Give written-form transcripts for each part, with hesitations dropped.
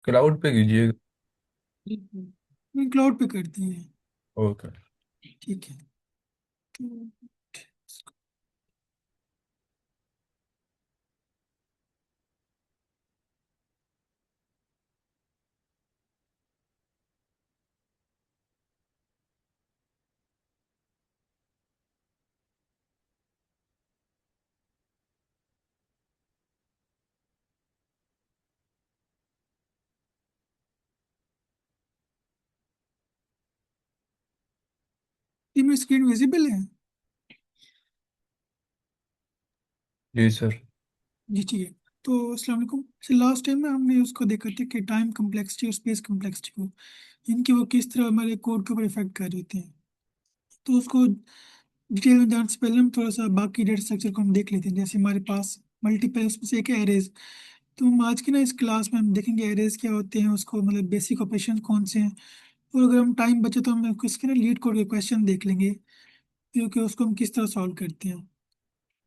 Cloud पे कीजिएगा। मैं क्लाउड पे करती है। ओके। ठीक है। तो ये मेरी स्क्रीन विजिबल है? जी सर। जी ठीक है। तो अस्सलाम वालेकुम। लास्ट टाइम में हमने उसको देखा था कि टाइम कम्प्लेक्सिटी और स्पेस कम्प्लेक्सिटी को, इनकी वो किस तरह हमारे कोड के ऊपर इफेक्ट कर रही थी। तो उसको डिटेल में जानने से पहले हम थोड़ा सा बाकी डेटा स्ट्रक्चर को हम देख लेते हैं। जैसे हमारे पास मल्टीपल, उसमें से एक है एरेज। तो हम आज की ना इस क्लास में हम देखेंगे एरेज क्या होते हैं, उसको मतलब बेसिक ऑपरेशन कौन से हैं। और अगर हम टाइम बचे तो हम इसके ना लीड कोड के क्वेश्चन देख लेंगे, क्योंकि उसको हम किस तरह सॉल्व करते हैं।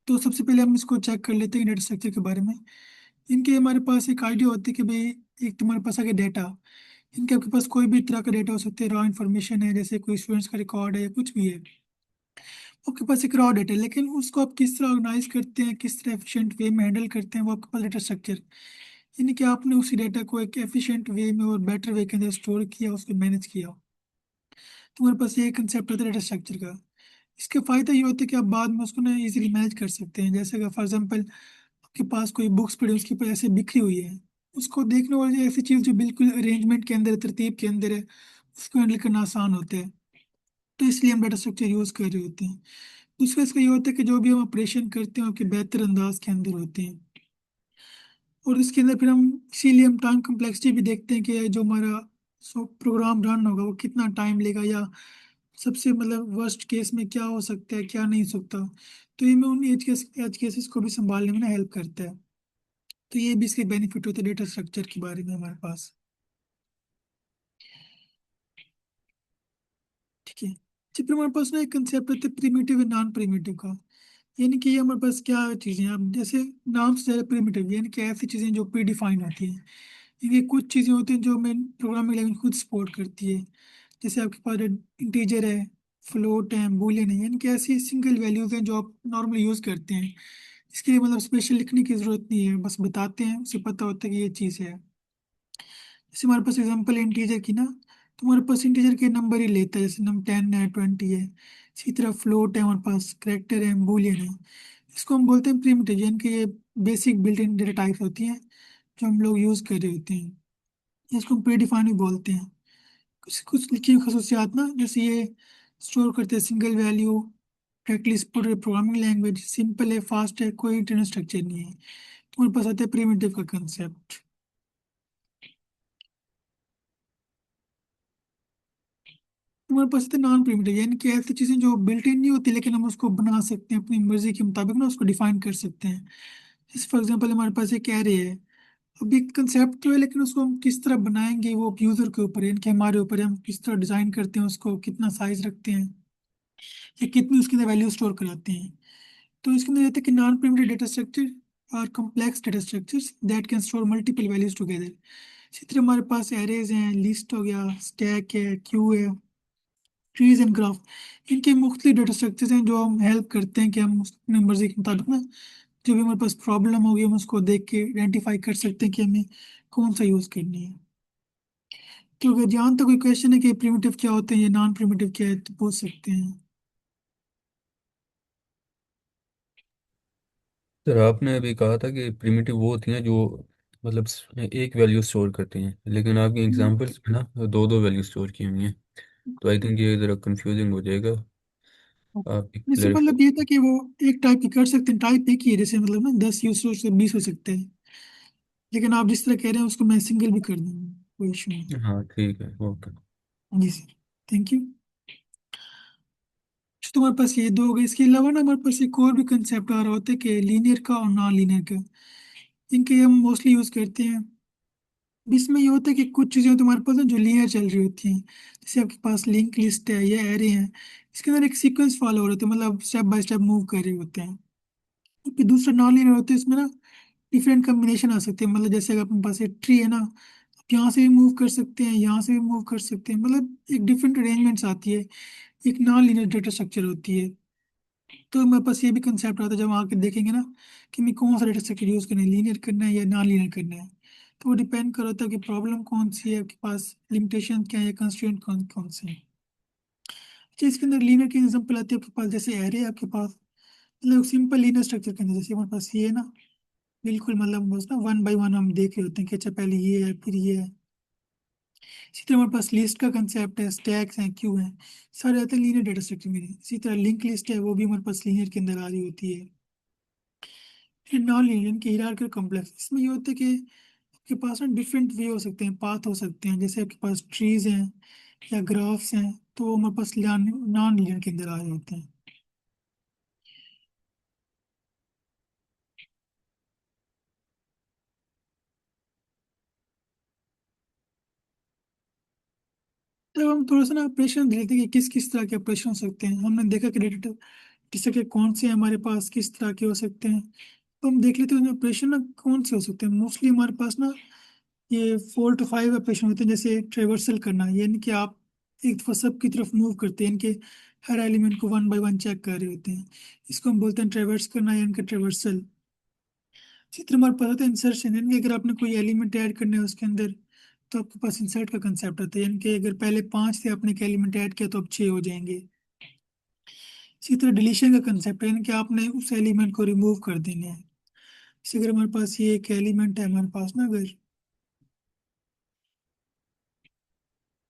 तो सबसे पहले हम इसको चेक कर लेते हैं डेटा स्ट्रक्चर के बारे में। इनके हमारे पास एक आइडिया होती है कि भाई, एक तुम्हारे पास आगे डेटा, इनके आपके पास कोई भी तरह का डेटा हो सकते हैं। रॉ इन्फॉर्मेशन है, जैसे कोई स्टूडेंट्स का रिकॉर्ड है या कुछ भी है, आपके पास एक रॉ डेटा है। लेकिन उसको आप किस तरह ऑर्गेनाइज करते हैं, किस तरह एफिशिएंट वे में हैंडल करते हैं, वो आपके पास डेटा स्ट्रक्चर। यानी कि आपने उसी डेटा को एक एफिशिएंट वे में और बेटर वे के अंदर स्टोर किया, उसको मैनेज किया। तुम्हारे पास ये कंसेप्ट होता है डेटा स्ट्रक्चर का। इसके फायदे ये होते हैं कि आप बाद में उसको ना इजीली मैनेज कर सकते हैं। जैसे अगर फॉर एग्जांपल आपके पास कोई बुक्स पड़ी, उसके ऊपर ऐसे बिखरी हुई है, उसको देखने वाली ऐसी चीज जो बिल्कुल अरेंजमेंट के अंदर है, तरतीब के अंदर है, उसको हैंडल करना आसान होता है। तो इसलिए हम डाटा स्ट्रक्चर यूज कर रहे होते हैं। दूसरा इसका ये होता है कि जो भी हम ऑपरेशन करते हैं आपके बेहतर अंदाज के अंदर होते हैं। और इसके अंदर फिर हम, इसीलिए हम टाइम कम्प्लेक्सिटी भी देखते हैं कि जो हमारा प्रोग्राम रन होगा वो कितना टाइम लेगा, या सबसे मतलब वर्स्ट केस में क्या हो सकता है, क्या नहीं हो सकता। तो ये में उन एज केसेस को भी संभालने में ना हेल्प करता है। तो ये भी इसके बेनिफिट होते हैं डेटा स्ट्रक्चर के बारे में हमारे पास। ठीक है। जब फिर हमारे पास ना एक कंसेप्ट होता है प्रिमिटिव एंड नॉन प्रिमिटिव का। यानी कि ये हमारे पास क्या चीज़ें हैं, अब जैसे नाम से ज़्यादा प्रिमिटिव, यानी कि ऐसी चीज़ें जो प्री डिफाइन होती हैं। ये कुछ चीज़ें होती हैं जो मेन प्रोग्रामिंग लैंग्वेज खुद सपोर्ट करती है। जैसे आपके पास इंटीजर है, फ्लोट है, बूलियन है, यानी कि ऐसी सिंगल वैल्यूज हैं जो आप नॉर्मली यूज़ करते हैं। इसके लिए मतलब स्पेशल लिखने की ज़रूरत नहीं है, बस बताते हैं, उसे पता होता है कि ये चीज़ है। जैसे हमारे पास एग्जांपल है इंटीजर की ना, तो हमारे पास इंटीजर के नंबर ही लेता है, जैसे नंबर 10 है, 20 है। इसी तरह फ्लोट है, हमारे पास करेक्टर है, बूलियन है। इसको हम बोलते हैं प्रिमिटिव, यानी कि ये basic built in data type होती हैं जो हम लोग यूज़ कर रहे होते हैं। इसको हम प्रीडिफाइन भी बोलते हैं। कुछ कुछ लिखी हुई खसूसियात ना, जैसे ये स्टोर करते हैं single value, directly supported programming language, simple है, फास्ट है, कोई इंटरनल स्ट्रक्चर नहीं है। तुम्हारे पास आता है प्रिमिटिव का कंसेप्ट। तुम्हारे पास तो नॉन प्रिमिटिव, यानी कि ऐसी चीजें जो बिल्ट इन नहीं होती, लेकिन हम उसको बना सकते हैं अपनी मर्जी के मुताबिक ना, उसको डिफाइन कर सकते हैं। जैसे फॉर एग्जांपल हमारे पास एक एरे है। अब एक कंसेप्ट तो है, लेकिन उसको हम किस तरह बनाएंगे वो यूजर के ऊपर है, यानी कि हमारे ऊपर है, हम किस तरह डिजाइन करते हैं उसको, कितना साइज रखते हैं, या कितनी उसके अंदर वैल्यू स्टोर कराते हैं। तो इसके अंदर रहता है कि नॉन प्रिमिटिव डेटा स्ट्रक्चर और complex data structures that can store multiple values together. इसी तरह हमारे पास एरेज हैं, लिस्ट हो गया, स्टैक है, क्यू है, ट्रीज एंड ग्राफ। इनके मुख्तलिफ डेटा स्ट्रक्चर्स हैं जो हम हेल्प करते हैं कि हम अपनी मर्जी के मुताबिक ना, जो भी हमारे पास प्रॉब्लम होगी हम उसको देख के आइडेंटिफाई कर सकते हैं कि हमें कौन सा यूज करनी है। तो अगर जहाँ तक कोई क्वेश्चन है कि प्रिमिटिव क्या होते हैं या नॉन प्रिमिटिव क्या है, तो पूछ सकते हैं। सर आपने अभी कहा था कि प्रिमिटिव वो होती हैं जो मतलब एक वैल्यू स्टोर करती हैं, लेकिन आपकी एग्जांपल्स में ना दो दो वैल्यू स्टोर की हुई हैं। तो आई थिंक ये ज़रा कंफ्यूजिंग हो जाएगा। आप जैसे क्लैरिफाई। मतलब ये था कि वो एक टाइप की कर सकते हैं, टाइप एक ही है, जैसे मतलब ना 10 यूजर से 20 हो सकते हैं। लेकिन आप जिस तरह कह रहे हैं उसको मैं सिंगल भी कर दूंगा, कोई इशू नहीं। हाँ ठीक है, ओके। जी सर, थैंक यू। तो तुम्हारे पास ये दो हो गए। इसके अलावा ना हमारे पास एक और भी कंसेप्ट आ रहा होता है कि लीनियर का और नॉन लीनियर का। इनके हम मोस्टली यूज करते हैं। इसमें ये होता है कि कुछ चीजें तुम्हारे पास ना जो लीनियर चल रही होती हैं, जैसे आपके पास लिंक लिस्ट है या एरे है, इसके अंदर एक सीक्वेंस फॉलो हो रहे होते हैं, मतलब स्टेप बाय स्टेप मूव कर रहे होते हैं। फिर दूसरा नॉन लीनियर होता है, इसमें ना डिफरेंट कम्बिनेशन आ सकते हैं। मतलब जैसे अगर अपने पास एक ट्री है ना, यहाँ से भी मूव कर सकते हैं, यहाँ से भी मूव कर सकते हैं, मतलब एक डिफरेंट अरेंजमेंट्स आती है, एक नॉन लीनियर डेटा स्ट्रक्चर होती है। तो मेरे पास ये भी कंसेप्ट आता है, जब आके देखेंगे ना कि मैं कौन सा डेटा स्ट्रक्चर यूज करना है, लीनियर करना है या नॉन लीनियर करना है। तो वो डिपेंड करता है कि प्रॉब्लम कौन सी है आपके पास, लिमिटेशन क्या है, कंस्ट्रेंट कौन कौन से हैं। अच्छा, इसके अंदर लीनियर की एग्जांपल आती है आपके पास, जैसे एरे है आपके पास, मतलब सिंपल लीनियर स्ट्रक्चर के अंदर जैसे हमारे पास ये है ना, बिल्कुल मतलब बस ना वन बाय वन हम देख रहे होते हैं कि अच्छा पहले ये है फिर ये है। इसी तरह हमारे पास लिस्ट का कंसेप्ट है, स्टैक्स हैं, क्यू हैं, सारे आते हैं लीनियर डेटा स्ट्रक्चर में। इसी तरह लिंक लिस्ट है, वो भी हमारे पास लीनियर के अंदर आ रही होती है। फिर नॉन लीनियर की हिरार्किकल कॉम्प्लेक्स, इसमें ये होता है कि आपके पास ना डिफरेंट वे हो सकते हैं, पाथ हो सकते हैं, जैसे आपके पास ट्रीज हैं या ग्राफ्स हैं, तो वो हमारे पास नॉन लीनियर के अंदर आ रहे होते हैं। तो हम थोड़ा सा ना ऑपरेशन देखते हैं कि किस किस तरह के ऑपरेशन हो सकते हैं। हमने देखा कि डेटा जैसे कि कौन से हमारे पास किस तरह के हो सकते हैं। तो हम देख लेते हैं ऑपरेशन ना कौन से हो सकते हैं। मोस्टली हमारे पास ना ये 4 to 5 ऑपरेशन होते हैं, जैसे ट्रेवर्सल करना, यानी कि आप एक दफा सब की तरफ मूव करते हैं, इनके हर एलिमेंट को वन बाय वन चेक कर रहे होते हैं। इसको हम बोलते हैं ट्रेवर्स करना या इनका ट्रेवर्सल। इसी तरह हमारे पास होता है इंसर्शन, यानी कि अगर आपने कोई एलिमेंट ऐड करना है उसके अंदर, तो आपके पास इंसर्ट का कंसेप्ट आता है, यानी कि अगर पहले 5 थे आपने एक एलिमेंट ऐड किया तो अब 6 हो जाएंगे। इसी तरह डिलीशन का कंसेप्ट है, यानी कि आपने उस एलिमेंट को रिमूव कर देना है। जैसे अगर हमारे पास ये एक एलिमेंट है हमारे पास ना, अगर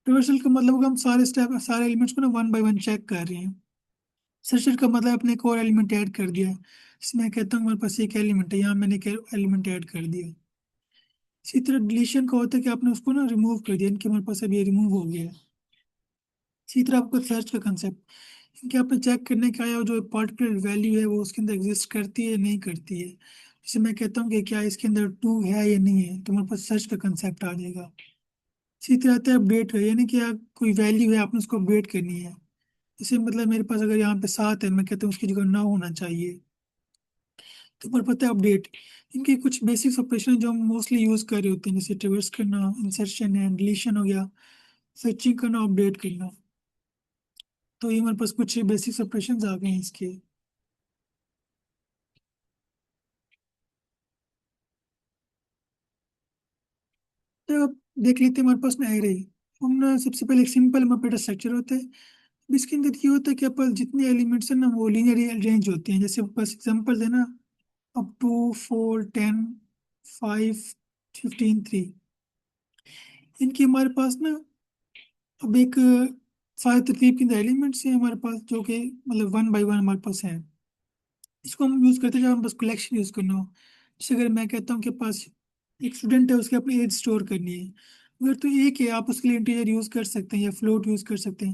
रिवर्सल का मतलब होगा हम सारे स्टेप सारे एलिमेंट्स को ना वन बाय वन चेक कर रहे हैं। सर्चर का मतलब आपने एक और एलिमेंट ऐड कर दिया, इसमें मैं कहता हूँ हमारे पास एक एलिमेंट है, यहाँ मैंने एक एलिमेंट ऐड कर दिया। इसी तरह डिलीशन का होता है कि आपने उसको ना रिमूव कर दिया, इनके हमारे पास अब ये रिमूव हो गया है। इसी तरह आपको सर्च का कंसेप्ट, इनके आपने चेक करने का आया जो पर्टिकुलर वैल्यू है वो उसके अंदर एग्जिस्ट करती है नहीं करती है। जैसे मैं कहता हूँ कि क्या इसके अंदर टू है या नहीं है, तो हमारे पास सर्च का कंसेप्ट आ जाएगा। इसी तरह आता है अपडेट है, यानी कि कोई वैल्यू है आपने उसको अपडेट करनी है। जैसे मतलब मेरे पास अगर यहाँ पे 7 है, मैं कहता हूँ उसकी जगह 9 होना चाहिए, तो पर पता है अपडेट। इनके कुछ बेसिक्स ऑपरेशन जो हम मोस्टली यूज कर रहे होते हैं, जैसे ट्रेवर्स करना, इंसर्शन है, डिलीशन हो गया, सर्चिंग करना, अपडेट करना। तो ये हमारे पास कुछ बेसिक्स ऑपरेशन आ गए हैं इसके। तो अब देख लेते हैं हमारे पास ना एरे। हम ना सबसे पहले एक सिंपल मैपेटा स्ट्रक्चर होता है। अब इसके अंदर ये होता है कि अपन जितने एलिमेंट्स है ना वो लीनियरली अरेंज होते हैं। जैसे बस एग्जांपल देना, अब 2 4 10 5 15 3, इनकी हमारे पास ना अब एक 5 तरतीब के अंदर एलिमेंट्स हैं हमारे पास, जो कि मतलब वन बाय वन हमारे पास है। इसको हम यूज करते हैं जब हम बस कलेक्शन यूज करना हो। जैसे अगर मैं कहता हूँ कि पास एक स्टूडेंट है, उसके अपनी एज स्टोर करनी है, अगर तो एक है आप उसके लिए इंटीजर यूज कर सकते हैं या फ्लोट यूज कर सकते हैं।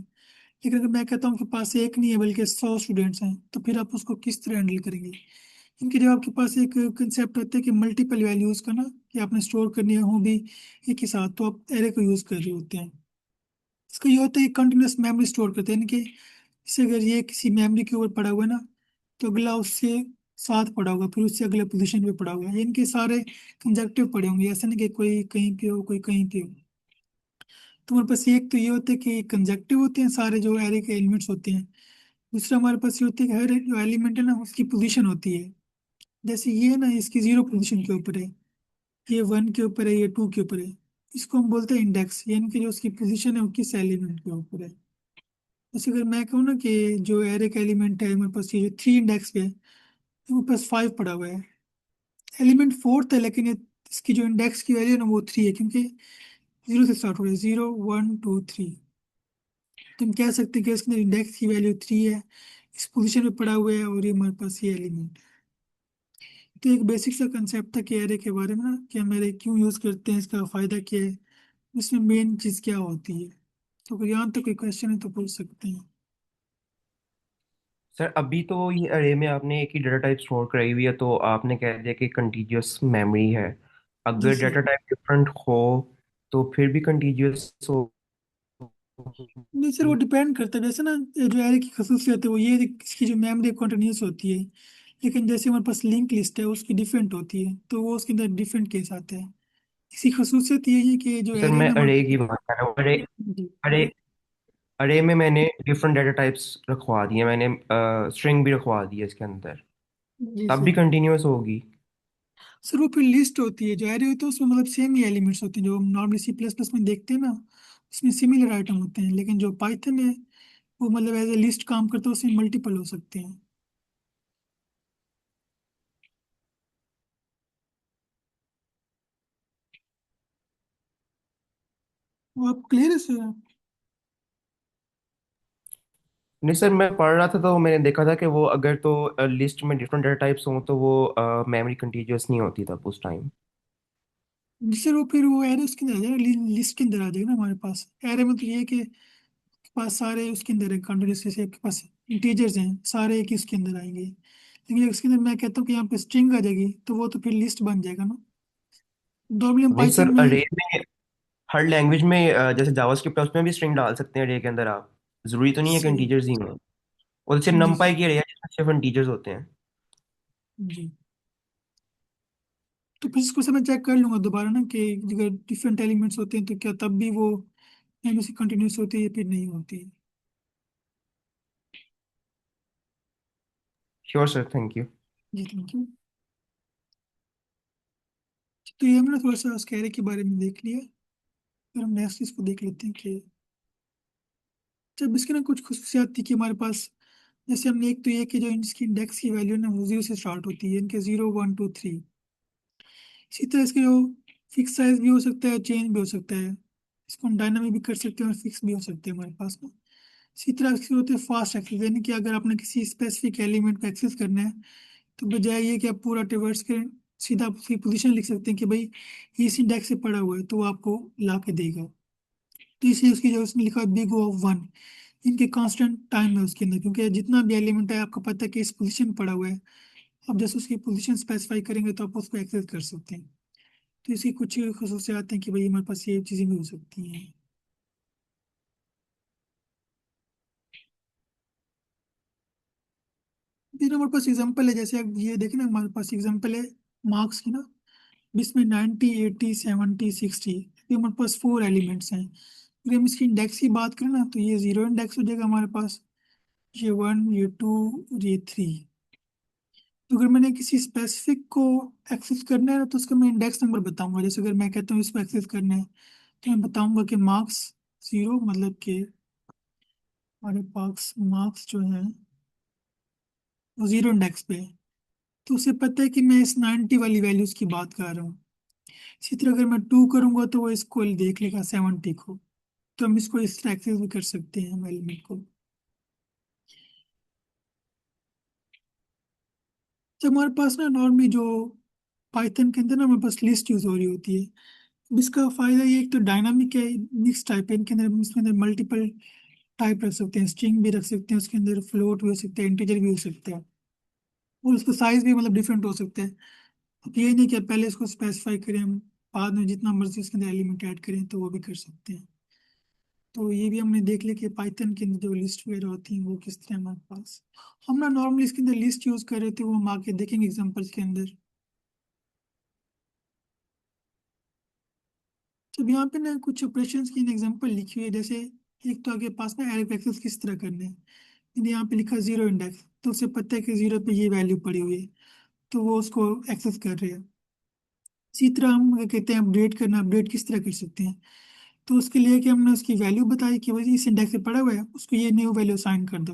लेकिन अगर मैं कहता हूँ कि पास एक नहीं है बल्कि 100 स्टूडेंट्स हैं, तो फिर आप उसको किस तरह हैंडल करेंगे। इनके जब आपके पास एक कंसेप्ट होता है कि मल्टीपल वैल्यूज का ना, कि आपने स्टोर करनी है हो भी एक ही साथ, तो आप एरे को यूज कर रहे होते हैं। इसका ये होता है कि कंटिन्यूस मेमोरी स्टोर करते हैं, यानी कि जैसे अगर ये किसी मेमोरी के ऊपर पड़ा हुआ है ना, तो अगला उससे साथ पड़ा होगा, फिर उससे अगले पोजीशन पे पड़ा होगा, ये इनके सारे कंजक्टिव पड़े होंगे, ऐसा नहीं कि कोई कहीं पे हो कोई कहीं पे हो। तो हमारे पास एक तो ये होता है कि कंजक्टिव होते हैं सारे जो एरे के एलिमेंट्स होते हैं। दूसरा हमारे पास ये होता है कि हर जो एलिमेंट है ना उसकी पोजीशन होती है। जैसे ये ना इसकी 0 पोजीशन के ऊपर है, ये 1 के ऊपर है, ये 2 के ऊपर है। इसको हम बोलते हैं इंडेक्स, यानी कि जो उसकी पोजीशन है वो किस एलिमेंट के ऊपर है। जैसे अगर मैं कहूँ ना कि जो एरे का एलिमेंट है मेरे पास, ये जो 3 इंडेक्स पे है, तो मेरे पास 5 पड़ा हुआ है। एलिमेंट फोर्थ है लेकिन ये इसकी जो इंडेक्स की वैल्यू है ना वो 3 है, क्योंकि 0 से स्टार्ट हो रहा है, 0 1 2 3। तो हम कह सकते हैं कि इसके अंदर इंडेक्स की वैल्यू 3 है, इस पोजीशन पे पड़ा हुआ है, और ये हमारे पास ये एलिमेंट है। तो एक बेसिक सा कंसेप्ट था कि एरे के बारे में ना, कि हम एरे क्यों यूज करते हैं, इसका फायदा क्या है, इसमें मेन चीज क्या होती है। तो अगर यहाँ तक कोई क्वेश्चन है तो पूछ सकते हैं। सर अभी तो ये अरे में आपने एक ही डाटा टाइप स्टोर कराई हुई है, तो आपने कह दिया कि कंटीजियस मेमोरी है। जी अगर सर। डाटा टाइप डिफरेंट हो तो फिर भी कंटीजियस नहीं सर, वो होगी। डिपेंड करता है, जैसे ना ये जो एरे की खसूसियत है वो ये है कि इसकी जो मेमोरी कंटिन्यूस होती है। लेकिन जैसे हमारे पास लिंक लिस्ट है उसकी डिफरेंट होती है, तो वो उसके अंदर डिफरेंट केस आते हैं। इसकी खसूसियत ये है कि जो सर एरे मैं में अरे हमारे। की बात कर रहा हूँ। अरे जी अरे अरे में मैंने डिफरेंट डाटा टाइप्स रखवा दिए, मैंने स्ट्रिंग भी रखवा दी है इसके अंदर, जी तब भी सर। कंटिन्यूअस होगी। सर वो फिर लिस्ट होती है, जो एरे होती है उसमें मतलब सेम ही एलिमेंट्स होते हैं, जो हम नॉर्मली सी प्लस प्लस में देखते हैं ना, उसमें सिमिलर आइटम होते हैं। लेकिन जो पाइथन है वो मतलब एज ए लिस्ट काम करता है, उसमें मल्टीपल हो सकते हैं। वो आप क्लियर है सर? नहीं सर, मैं पढ़ रहा था तो मैंने देखा था कि वो अगर तो लिस्ट में डिफरेंट डाटा टाइप्स हों तो वो मेमोरी कंटीजियस नहीं होती तब उस टाइम। जिससे वो फिर वो एरे उसके अंदर आ जाएगा, लिस्ट के अंदर आ जाएगा ना हमारे पास। एरे में तो ये है कि आपके पास सारे उसके अंदर है कंटीन्यूस, जैसे आपके पास इंटीजर्स हैं सारे एक ही उसके अंदर आएंगे। लेकिन जब उसके अंदर मैं कहता हूँ कि यहाँ पे स्ट्रिंग आ जाएगी, तो वो तो फिर लिस्ट बन जाएगा ना। नॉर्मली हम नहीं पाइथन सर, में। अरे में हर लैंग्वेज में जैसे जावास्क्रिप्ट है उसमें भी स्ट्रिंग डाल सकते हैं अरे के अंदर आप। जरूरी तो नहीं है कि सही। इंटीजर्स ही हों। और जैसे जी नमपाई की अरे है जिसमें सिर्फ इंटीजर्स होते हैं। जी। तो फिर इसको से मैं चेक कर लूंगा दोबारा ना, कि अगर डिफरेंट एलिमेंट्स होते हैं तो क्या तब भी वो एम सी कंटिन्यूस होती है या फिर नहीं होती है। Sure sir, thank you. जी थैंक यू। तो ये हमने थोड़ा सा स्कैरे के बारे में देख लिया। फिर हम नेक्स्ट इसको देख लेते हैं कि जब इसके ना कुछ खुशियात थी कि हमारे पास, जैसे हमने एक तो ये कि जो इसकी इंडेक्स की वैल्यू ना वो 0 से स्टार्ट होती है, इनके 0 1 2 3। इसी तरह इसके जो फिक्स साइज भी हो सकता है, चेंज भी हो सकता है। इसको हम डायनामिक भी कर सकते हैं और फिक्स भी हो सकते हैं हमारे पास में। इसी तरह इसके होते हैं फास्ट एक्सेस, यानी कि अगर आपने किसी स्पेसिफिक एलिमेंट को एक्सेस करना है, तो बजाय ये कि आप पूरा ट्रेवर्स करें, सीधा आप उसकी पोजीशन लिख सकते हैं कि भाई इस इंडेक्स से पड़ा हुआ है, तो वो आपको ला के देगा। तो इसलिए उसकी जो उसमें लिखा है बिग ओ ऑफ 1, इनके कांस्टेंट टाइम है उसके अंदर, क्योंकि जितना भी एलिमेंट है आपको पता है कि इस पोजीशन पड़ा हुआ है। आप जैसे उसकी पोजीशन स्पेसिफाई करेंगे तो आप उसको एक्सेस कर सकते हैं। तो इसकी कुछ खसूसियात हैं कि भाई हमारे पास ये चीज़ें भी हो सकती हैं। फिर हमारे पास एग्जाम्पल है, जैसे आप ये देखें ना, हमारे पास एग्जाम्पल है मार्क्स की ना, इसमें 90 80 70 60, ये हमारे पास 4 एलिमेंट्स हैं। अगर हम इसकी इंडेक्स की बात करें ना, तो ये 0 इंडेक्स हो जाएगा हमारे पास, ये 1 ये 2 और ये 3। तो अगर मैंने किसी स्पेसिफिक को एक्सेस करना है ना, तो उसका मैं इंडेक्स नंबर बताऊंगा। जैसे अगर मैं कहता हूँ इसको एक्सेस करना है, तो मैं बताऊंगा कि मार्क्स 0, मतलब कि हमारे पास मार्क्स जो है वो 0 इंडेक्स पे है। तो उसे पता है कि मैं इस 90 वाली वैल्यूज की बात कर रहा हूँ। इसी तरह अगर मैं 2 करूंगा तो वो इसको देख लेगा 70 को। तो हम इसको इस तरह एक्सेस भी कर सकते हैं एलिमेंट को। जब हमारे पास ना नॉर्मली जो पाइथन के अंदर ना हमारे पास लिस्ट यूज हो रही होती है, अब इसका फायदा ये एक तो डायनामिक है, मिक्स टाइप है, इनके अंदर हम इसके अंदर मल्टीपल टाइप रख सकते हैं, स्ट्रिंग भी रख सकते हैं, उसके अंदर फ्लोट भी हो सकता है, इंटीजर भी हो सकता है, और उसका साइज भी मतलब डिफरेंट हो सकता है। अब ये नहीं कि आप पहले इसको स्पेसिफाई करें, हम बाद में जितना मर्जी इसके अंदर एलिमेंट ऐड करें तो वो भी कर सकते हैं। तो ये भी हमने देख लिया कि पाइथन के अंदर जो लिस्ट वगैरह होती हैं वो किस तरह हमारे पास। हम ना नॉर्मली इसके अंदर लिस्ट यूज कर रहे थे, वो हम आके देखेंगे एग्जांपल्स के अंदर। जब यहाँ पे ना कुछ ऑपरेशंस की एग्जांपल लिखी हुई है, जैसे एक तो आगे पास में एरे एक्सेस किस तरह करने हैं। यदि यहाँ पे लिखा 0 इंडेक्स, तो उसे पता है कि 0 पे ये वैल्यू पड़ी हुई है, तो वो उसको एक्सेस कर रहे हैं। इसी तरह हम अगर कहते हैं अपडेट करना, अपडेट किस तरह कर सकते हैं। तो उसके लिए कि हमने उसकी वैल्यू बताई कि भाई इस इंडेक्स पे पड़ा हुआ है, उसको ये न्यू वैल्यू साइन कर दो।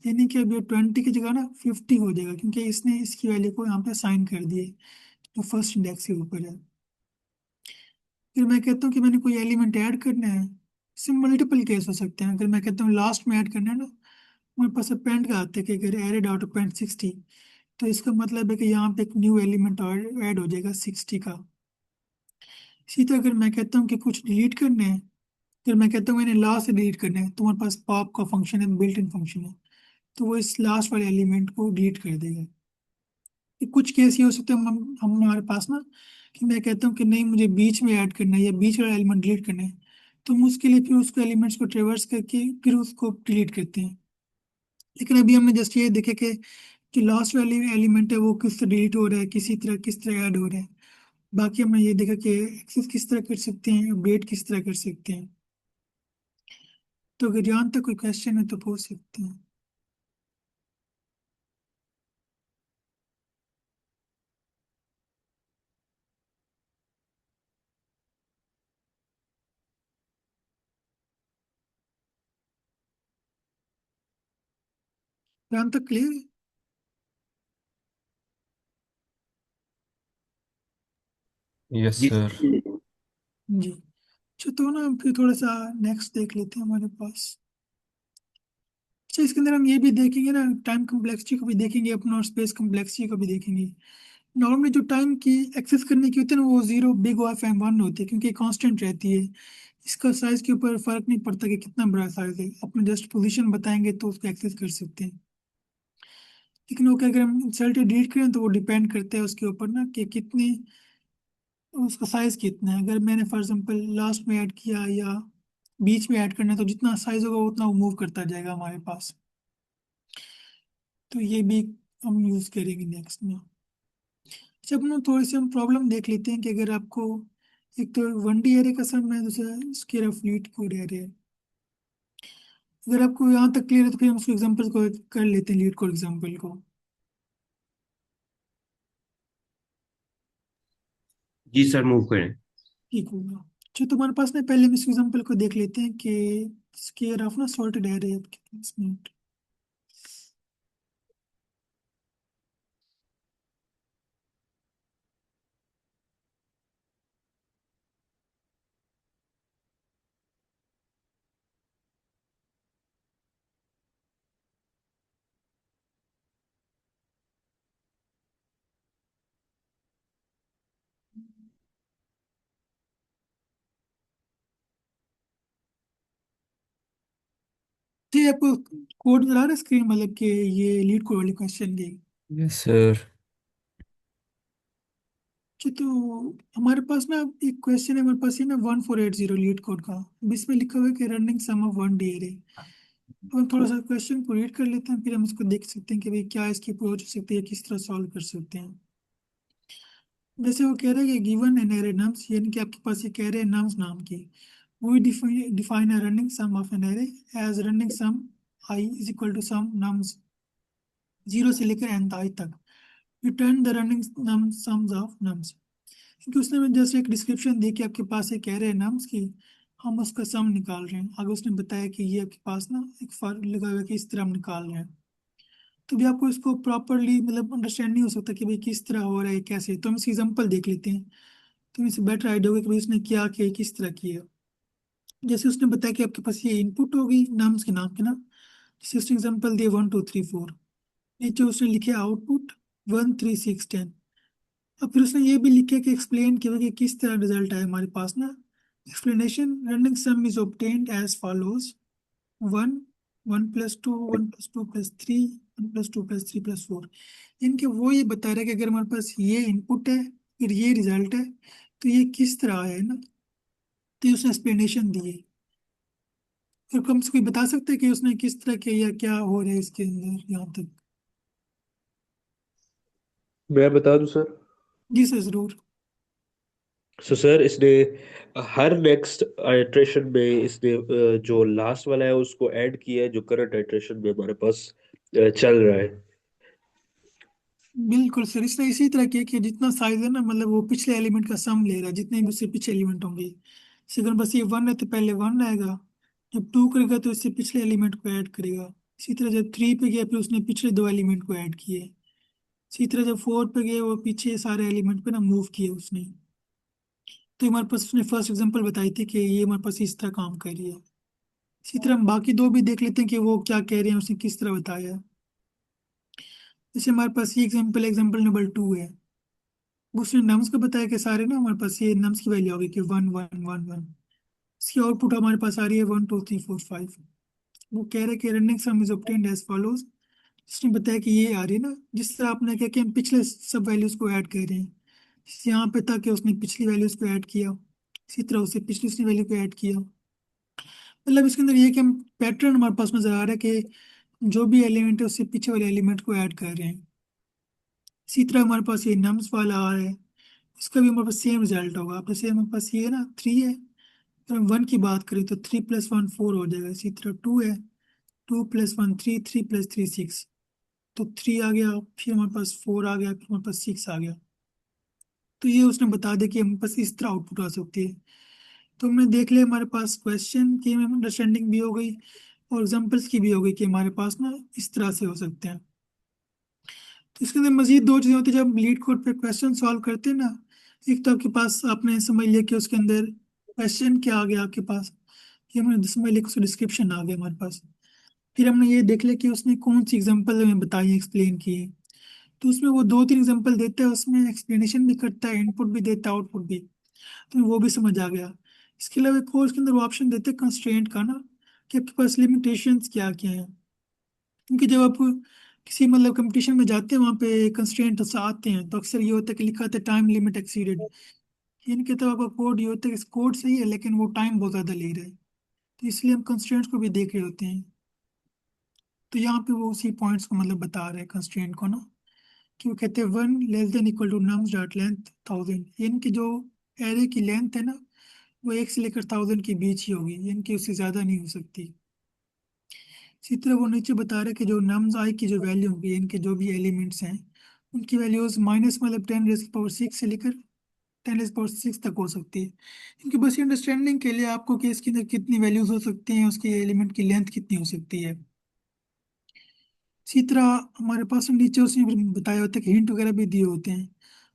यानी कि अब ये 20 की जगह ना 50 हो जाएगा, क्योंकि इसने इसकी वैल्यू को यहाँ पे साइन कर दिए जो फर्स्ट इंडेक्स के ऊपर है। फिर मैं कहता हूँ कि मैंने कोई एलिमेंट ऐड करना है, इससे मल्टीपल केस हो सकते हैं। अगर मैं कहता हूँ लास्ट में ऐड करना है ना, मेरे पास अपेंड का आता है कि अगर एरे डॉट अपेंड 60, तो इसका मतलब है कि यहाँ पे एक न्यू एलिमेंट ऐड हो जाएगा 60 का। इसी तरह अगर मैं कहता हूँ कि कुछ डिलीट करना है, फिर मैं कहता हूँ मैंने लास्ट से डिलीट करना है, तो हमारे पास पॉप का फंक्शन है, बिल्ट इन फंक्शन है, तो वो इस लास्ट वाले एलिमेंट को डिलीट कर देगा। कि कुछ केस ये हो सकते हैं हम हमारे पास ना, कि मैं कहता हूँ कि नहीं मुझे बीच में ऐड करना है या बीच वाला एलिमेंट डिलीट करना है, तो हम उसके लिए फिर उसको एलिमेंट्स को ट्रेवर्स करके फिर उसको डिलीट करते हैं। लेकिन अभी हमने जस्ट ये देखे कि जो लास्ट वाली एलिमेंट है वो किस तरह डिलीट हो रहा है, किसी तरह किस तरह ऐड हो रहा है, बाकी हमने ये देखा कि एक्सेस किस तरह कर सकते हैं, अपडेट किस तरह कर सकते हैं। तो अगर यहाँ तक कोई क्वेश्चन है तो पूछ सकते हैं। यहाँ तक क्लियर है? यस जी सर। जी। अच्छा, तो ना हम फिर थोड़ा सा नेक्स्ट देख लेते हैं हमारे पास। अच्छा, इसके अंदर हम ये भी देखेंगे ना, टाइम कम्प्लेक्सिटी को भी देखेंगे अपना, और स्पेस कम्प्लेक्सिटी को भी देखेंगे। नॉर्मली जो टाइम की एक्सेस करने की होती है ना, वो जीरो बिग और एफ एम वन होती है, क्योंकि कांस्टेंट रहती है। इसका साइज के ऊपर फर्क नहीं पड़ता कि कितना बड़ा साइज है, अपना जस्ट पोजीशन बताएंगे तो उसको एक्सेस कर सकते हैं। लेकिन वो क्या, अगर हम इंसल्ट डिलीट करें तो वो डिपेंड करता है उसके ऊपर ना कि कितनी, उसका साइज कितना है। अगर मैंने फॉर एग्जांपल लास्ट में ऐड किया या बीच में ऐड करना है, तो जितना साइज होगा उतना वो मूव करता जाएगा हमारे पास। तो ये भी हम यूज करेंगे नेक्स्ट में। जब ना थोड़ी सी हम प्रॉब्लम देख लेते हैं कि अगर आपको, एक तो वन डी एरे का सम है, दूसरा square of leet code array है। अगर आपको यहाँ तक क्लियर है तो फिर हम उसको एग्जांपल को कर लेते हैं, लीड कोड एग्जांपल को। जी सर, मूव करें। ठीक होगा। अच्छा, तुम्हारे पास ना पहले हम इस एग्जांपल को देख लेते हैं कि स्केयर ऑफ ना सॉर्टेड एरे है आपके पास में। ठीक है, आपको कोड नजर आ रहा है स्क्रीन, मतलब कि ये लीड कोड वाली क्वेश्चन की। Yes sir. अच्छा, तो हमारे पास ना एक क्वेश्चन है हमारे पास, ये ना 1480 लीड कोड का। अब इसमें लिखा हुआ है कि running sum of one D array. अब हम थोड़ा सा क्वेश्चन को रीड कर लेते हैं, फिर हम इसको देख सकते हैं कि भाई क्या इसकी अप्रोच हो सकती है, किस तरह सॉल्व कर सकते हैं। जैसे वो कह रहे हैं कि गिवन एन एरे नम्स, यानी कि आपके पास एक एरे नम्स नाम की, we define a running sum of an array as running sum I is equal to sum nums 0 से लेकर n i तक, return the running sums of nums। क्योंकि उसने में जैसे एक डिस्क्रिप्शन दी कि आपके पास एक एरे है नम्स की, हम उसका सम निकाल रहे हैं। आगे उसने बताया कि ये आपके पास ना एक फॉर लगा हुआ है कि इस तरह हम निकाल रहे हैं। तो भी आपको इसको प्रॉपरली मतलब अंडरस्टैंड नहीं हो सकता कि भाई किस तरह हो रहा है कैसे, तो हम इसकी एग्जांपल देख लेते हैं। तो इससे बेटर आइडिया होगा कि भाई उसने क्या किया, किस तरह किया। जैसे उसने बताया कि आपके पास ये इनपुट होगी नाम्स के नाम के ना, जैसे उसने एग्जांपल दिए 1 2 3 4। नीचे उसने लिखे आउटपुट 1 3 6 10। अब फिर उसने ये भी लिखा कि एक्सप्लेन किया कि किस तरह रिजल्ट आया हमारे पास ना। Explanation, running sum is obtained as follows: one, 1 + 2, 1 + 2 + 3, 1 + 2 + 3 + 4। इनके वो ये बता रहा है कि अगर हमारे पास ये इनपुट है, फिर ये रिजल्ट है, तो ये किस तरह आया है ना। तो ये उसने एक्सप्लेनेशन दी है। फिर कम से कोई बता सकते हैं कि उसने किस तरह किया या क्या हो रहा है इसके अंदर यहाँ तक। मैं बता दूं सर। जी सर, जरूर। सो सर, इसने हर नेक्स्ट आइट्रेशन में इसने जो लास्ट वाला है उसको ऐड किया है जो करंट आइट्रेशन में हमारे पास चल रहा है। बिल्कुल सर, इसने इसी तरह किया कि जितना साइज है ना, मतलब वो पिछले एलिमेंट का सम ले रहा है, जितने भी उससे पीछे एलिमेंट होंगे। जैसे अगर बस ये वन है तो पहले वन आएगा, जब टू करेगा तो इससे पिछले एलिमेंट को ऐड करेगा। इसी तरह जब थ्री पे गया फिर उसने पिछले दो एलिमेंट को ऐड किए। इसी तरह जब फोर पे गए वो पीछे सारे एलिमेंट पे ना मूव किए उसने। तो हमारे पास उसने फर्स्ट एग्जांपल बताई थी कि ये हमारे पास इस तरह काम कर रही है। इसी तरह हम बाकी दो भी देख लेते हैं कि वो क्या कह रहे हैं, उसने किस तरह बताया। जैसे हमारे पास ये एग्जांपल, एग्जांपल नंबर 2 है। उसने नम्स का बताया कि सारे ना हमारे पास ये नम्स की वैल्यू होगी कि 1 1 1 1। इसकी आउटपुट हमारे पास आ रही है 1 2 3 4 5। वो कह रहे हैं कि running sum is obtained as follows. उसने बताया कि ये आ रही है ना, जिस तरह आपने कहा कि हम पिछले सब वैल्यूज को ऐड कर रहे हैं। जैसे यहाँ पे था कि उसने पिछली वैल्यूज को ऐड किया, इसी तरह उसे पिछली वैल्यू को ऐड किया। मतलब इसके अंदर ये है कि हम पैटर्न हमारे पास नजर आ रहा है कि जो भी एलिमेंट है उससे पीछे वाले एलिमेंट को ऐड कर रहे हैं। इसी तरह हमारे पास ये नम्स वाला आ रहा है उसका भी हमारे पास सेम रिजल्ट होगा। अब जैसे हमारे पास ये है ना 3 है, तो हम 1 की बात करें तो 3 + 1 4 हो जाएगा। इसी तरह 2 है, 2 + 1 3, 3 + 3 6, तो 3 आ गया, फिर हमारे पास 4 आ गया, फिर हमारे पास 6 आ गया। तो ये उसने बता दिया कि हमारे पास इस तरह आउटपुट आ सकती है। तो हमने देख लिया हमारे पास क्वेश्चन की अंडरस्टैंडिंग भी हो गई और एग्जाम्पल्स की भी हो गई कि हमारे पास ना इस तरह से हो सकते हैं। तो इसके अंदर मजीद दो चीज़ें होती है जब हम लीड कोड पे क्वेश्चन सॉल्व करते हैं ना। एक तो आपके पास आपने समझ लिया कि उसके अंदर क्वेश्चन क्या आ गया आपके पास, कि हमने समझ लिया कि उसका डिस्क्रिप्शन आ गया हमारे पास। फिर हमने ये देख लिया कि उसने कौन सी एग्जाम्पल हमें बताई है, एक्सप्लेन की है। तो उसमें वो 2-3 एग्जाम्पल देता है, उसमें एक्सप्लेनेशन भी करता है, इनपुट भी देता है, आउटपुट भी। तो वो भी समझ आ गया। इसके अलावा एक और उसके अंदर वो ऑप्शन देते हैं कंस्ट्रेंट का ना, कि आपके पास लिमिटेशंस क्या क्या है। क्योंकि जब आप किसी मतलब कंपटीशन में जाते हैं वहाँ पे कंस्ट्रेंट आते हैं, तो अक्सर ये होता है कि लिखा होता है टाइम लिमिट एक्सीडेड। इनके तो आपका कोड ये होता है कि कोड सही है लेकिन वो टाइम बहुत ज़्यादा ले रहा है। तो इसलिए हम कंस्ट्रेंट्स को भी देख रहे होते हैं। तो यहाँ पे वो उसी पॉइंट्स को मतलब बता रहे हैं कंस्ट्रेंट को ना, कि वो कहते हैं 1 < nums डॉट लेंथ 1000, इनकी जो एरे की लेंथ है ना वो 1 से लेकर 1000 के बीच ही होगी, इनकी उससे ज़्यादा नहीं हो सकती। इसी तरह वो नीचे बता रहे कि जो नम्स आई की जो वैल्यू होगी, इनके जो भी एलिमेंट्स हैं उनकी वैल्यूज माइनस मतलब 10⁻6 से लेकर 10⁻6 तक हो सकती है। इनकी बस अंडरस्टैंडिंग के लिए आपको कि इसके अंदर कितनी वैल्यूज हो सकती हैं, उसके एलिमेंट की लेंथ कितनी हो सकती है। इसी तरह हमारे पास नीचे उसने फिर बताया होता है कि हिंट वगैरह भी दिए होते हैं।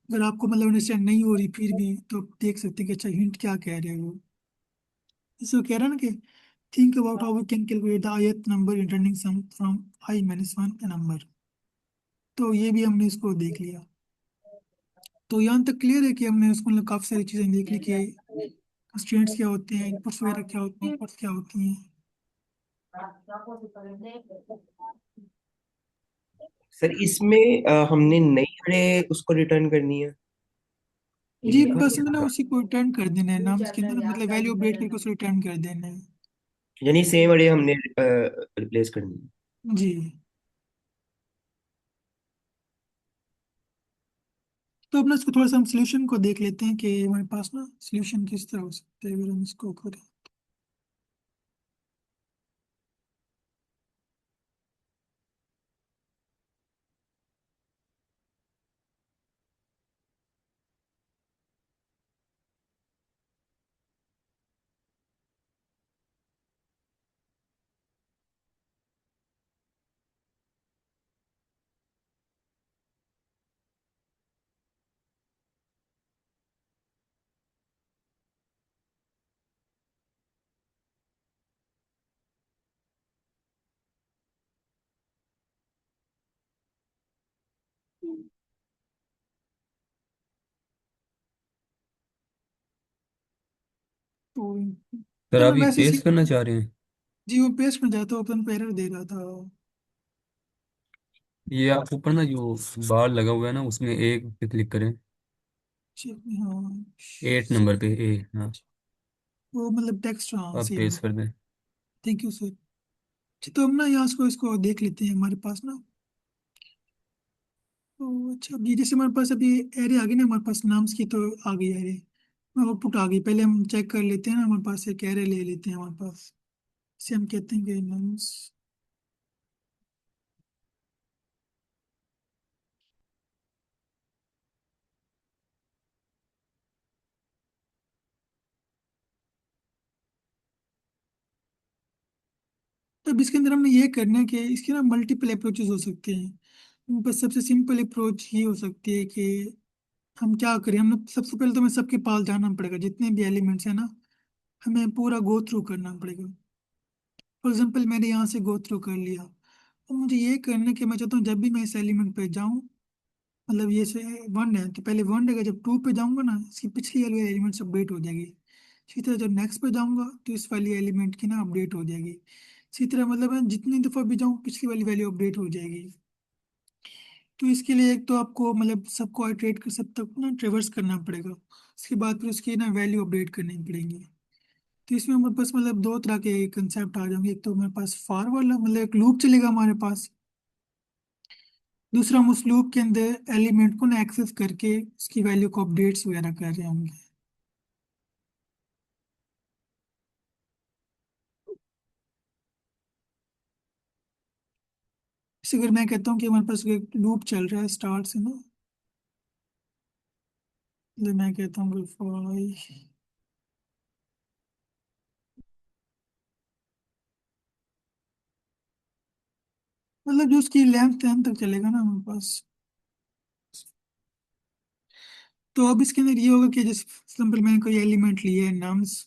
अगर आपको मतलब अंडरस्टैंड नहीं हो रही फिर भी तो आप देख सकते हैं कि अच्छा हिंट क्या कह रहे हैं वो। जैसे वो कह रहा है ना कि think about how we can calculate the ith number returning sum from i - 1 number. तो ये भी हमने इसको देख लिया। तो यहाँ तक क्लियर है कि हमने उसको मतलब काफी सारी चीजें देख ली कि कंस्ट्रेंट्स क्या होते हैं, इनपुट्स वगैरह क्या होते हैं, आउटपुट्स क्या होती हैं। सर इसमें हमने नई अरे उसको रिटर्न करनी है, ये जी लिखा बस तो मैंने था। उसी को रिटर्न कर देना है नाम्स के अंदर, मतलब वैल्यू अपडेट करके उसको रिटर्न कर देना है। यानी सेम अरे हमने रिप्लेस करनी है। जी। तो अपना इसको थोड़ा सा हम सोल्यूशन को देख लेते हैं कि हमारे पास ना सोल्यूशन किस तरह हो सकता है अगर हम इसको करें। तो सर तो आप मैं ये वैसे पेस्ट करना चाह रहे हैं? जी वो पेस्ट में जाता ओपन पे एरर दे रहा था। ये आप ऊपर ना जो बार लगा हुआ है ना उसमें एक पे क्लिक करें। हाँ 8 नंबर पे ए, हाँ। वो मतलब टेक्स्ट, हाँ आप सेम है। पेस्ट कर दें। Thank you sir. तो हम ना यहाँ इसको इसको देख लेते हैं हमारे पास ना। तो अच्छा अभी जैसे हमारे पास अभी एरे आ गई ना हमारे पास नाम्स की, तो आ गई एरे, आउटपुट आ गई। पहले हम चेक कर लेते हैं ना, हमारे पास एक एरे ले लेते हैं हमारे पास। इसे हम कहते हैं कि नाम्स। तो अब इसके अंदर हमने ये करना है कि इसके ना मल्टीपल अप्रोचेस हो सकते हैं। बस सबसे सिंपल अप्रोच ये हो सकती है कि हम क्या करें, हम सबसे पहले तो हमें सबके पास जाना पड़ेगा, जितने भी एलिमेंट्स हैं ना हमें पूरा गो थ्रू करना पड़ेगा। फॉर एग्जाम्पल मैंने यहाँ से गो थ्रू कर लिया। तो मुझे ये करना है कि मैं चाहता हूँ जब भी मैं इस एलिमेंट पे जाऊँ, मतलब ये से 1 है तो पहले 1 रहेगा, जब 2 पे जाऊंगा ना इसकी पिछली वाली एलिमेंट्स अपडेट हो जाएगी। इसी तरह जब नेक्स्ट पे जाऊंगा तो इस वाली एलिमेंट की ना अपडेट हो जाएगी। इसी तरह मतलब मैं जितनी दफ़ा भी जाऊँ पिछली वाली वैल्यू अपडेट हो जाएगी। तो इसके लिए एक तो आपको मतलब सबको आइटरेट कर सब तक ना ट्रेवर्स करना पड़ेगा, उसके बाद फिर उसकी ना वैल्यू अपडेट करनी पड़ेगी। तो इसमें हमारे पास मतलब दो तरह के कंसेप्ट आ जाएंगे। एक तो हमारे पास फॉर वाला मतलब एक लूप चलेगा हमारे पास, दूसरा, हम उस लूप के अंदर एलिमेंट को ना एक्सेस करके उसकी वैल्यू को अपडेट्स वगैरह कर रहे होंगे। जैसे अगर मैं कहता हूँ कि हमारे पास एक लूप चल रहा है स्टार्ट से ना, तो मैं कहता हूँ कि फाइव, मतलब जो उसकी लेंथ है तक चलेगा ना हमारे पास। तो अब इसके अंदर ये होगा कि जैसे सिंपल मैंने कोई एलिमेंट लिया है नम्स,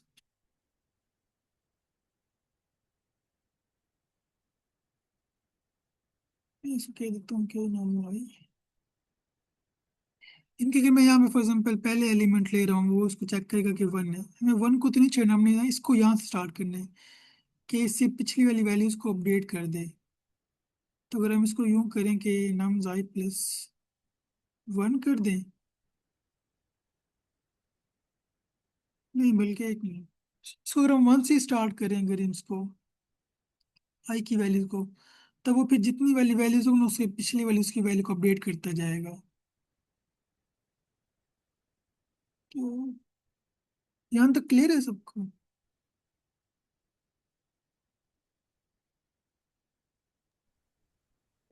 ऐसे कह देता हूँ कि नम वाई, इनके कि मैं यहाँ पे फॉर एग्जाम्पल पहले एलिमेंट ले रहा हूँ, वो उसको चेक करेगा कि वन है, हमें वन को तो नहीं छेड़ना, हमने इसको यहाँ से स्टार्ट करना है कि इससे पिछली वाली वैल्यूज को अपडेट कर दे। तो अगर हम इसको यूं करें कि नम्स आई प्लस वन कर दें, नहीं बल्कि एक नहीं, इसको अगर हम वन से स्टार्ट करें अगर इसको आई की वैल्यू को, तब वो फिर जितनी वाली वैल्यूज होंगी उससे पिछली वाली उसकी वैल्यू को अपडेट करता जाएगा। तो यहाँ तक क्लियर है सबको?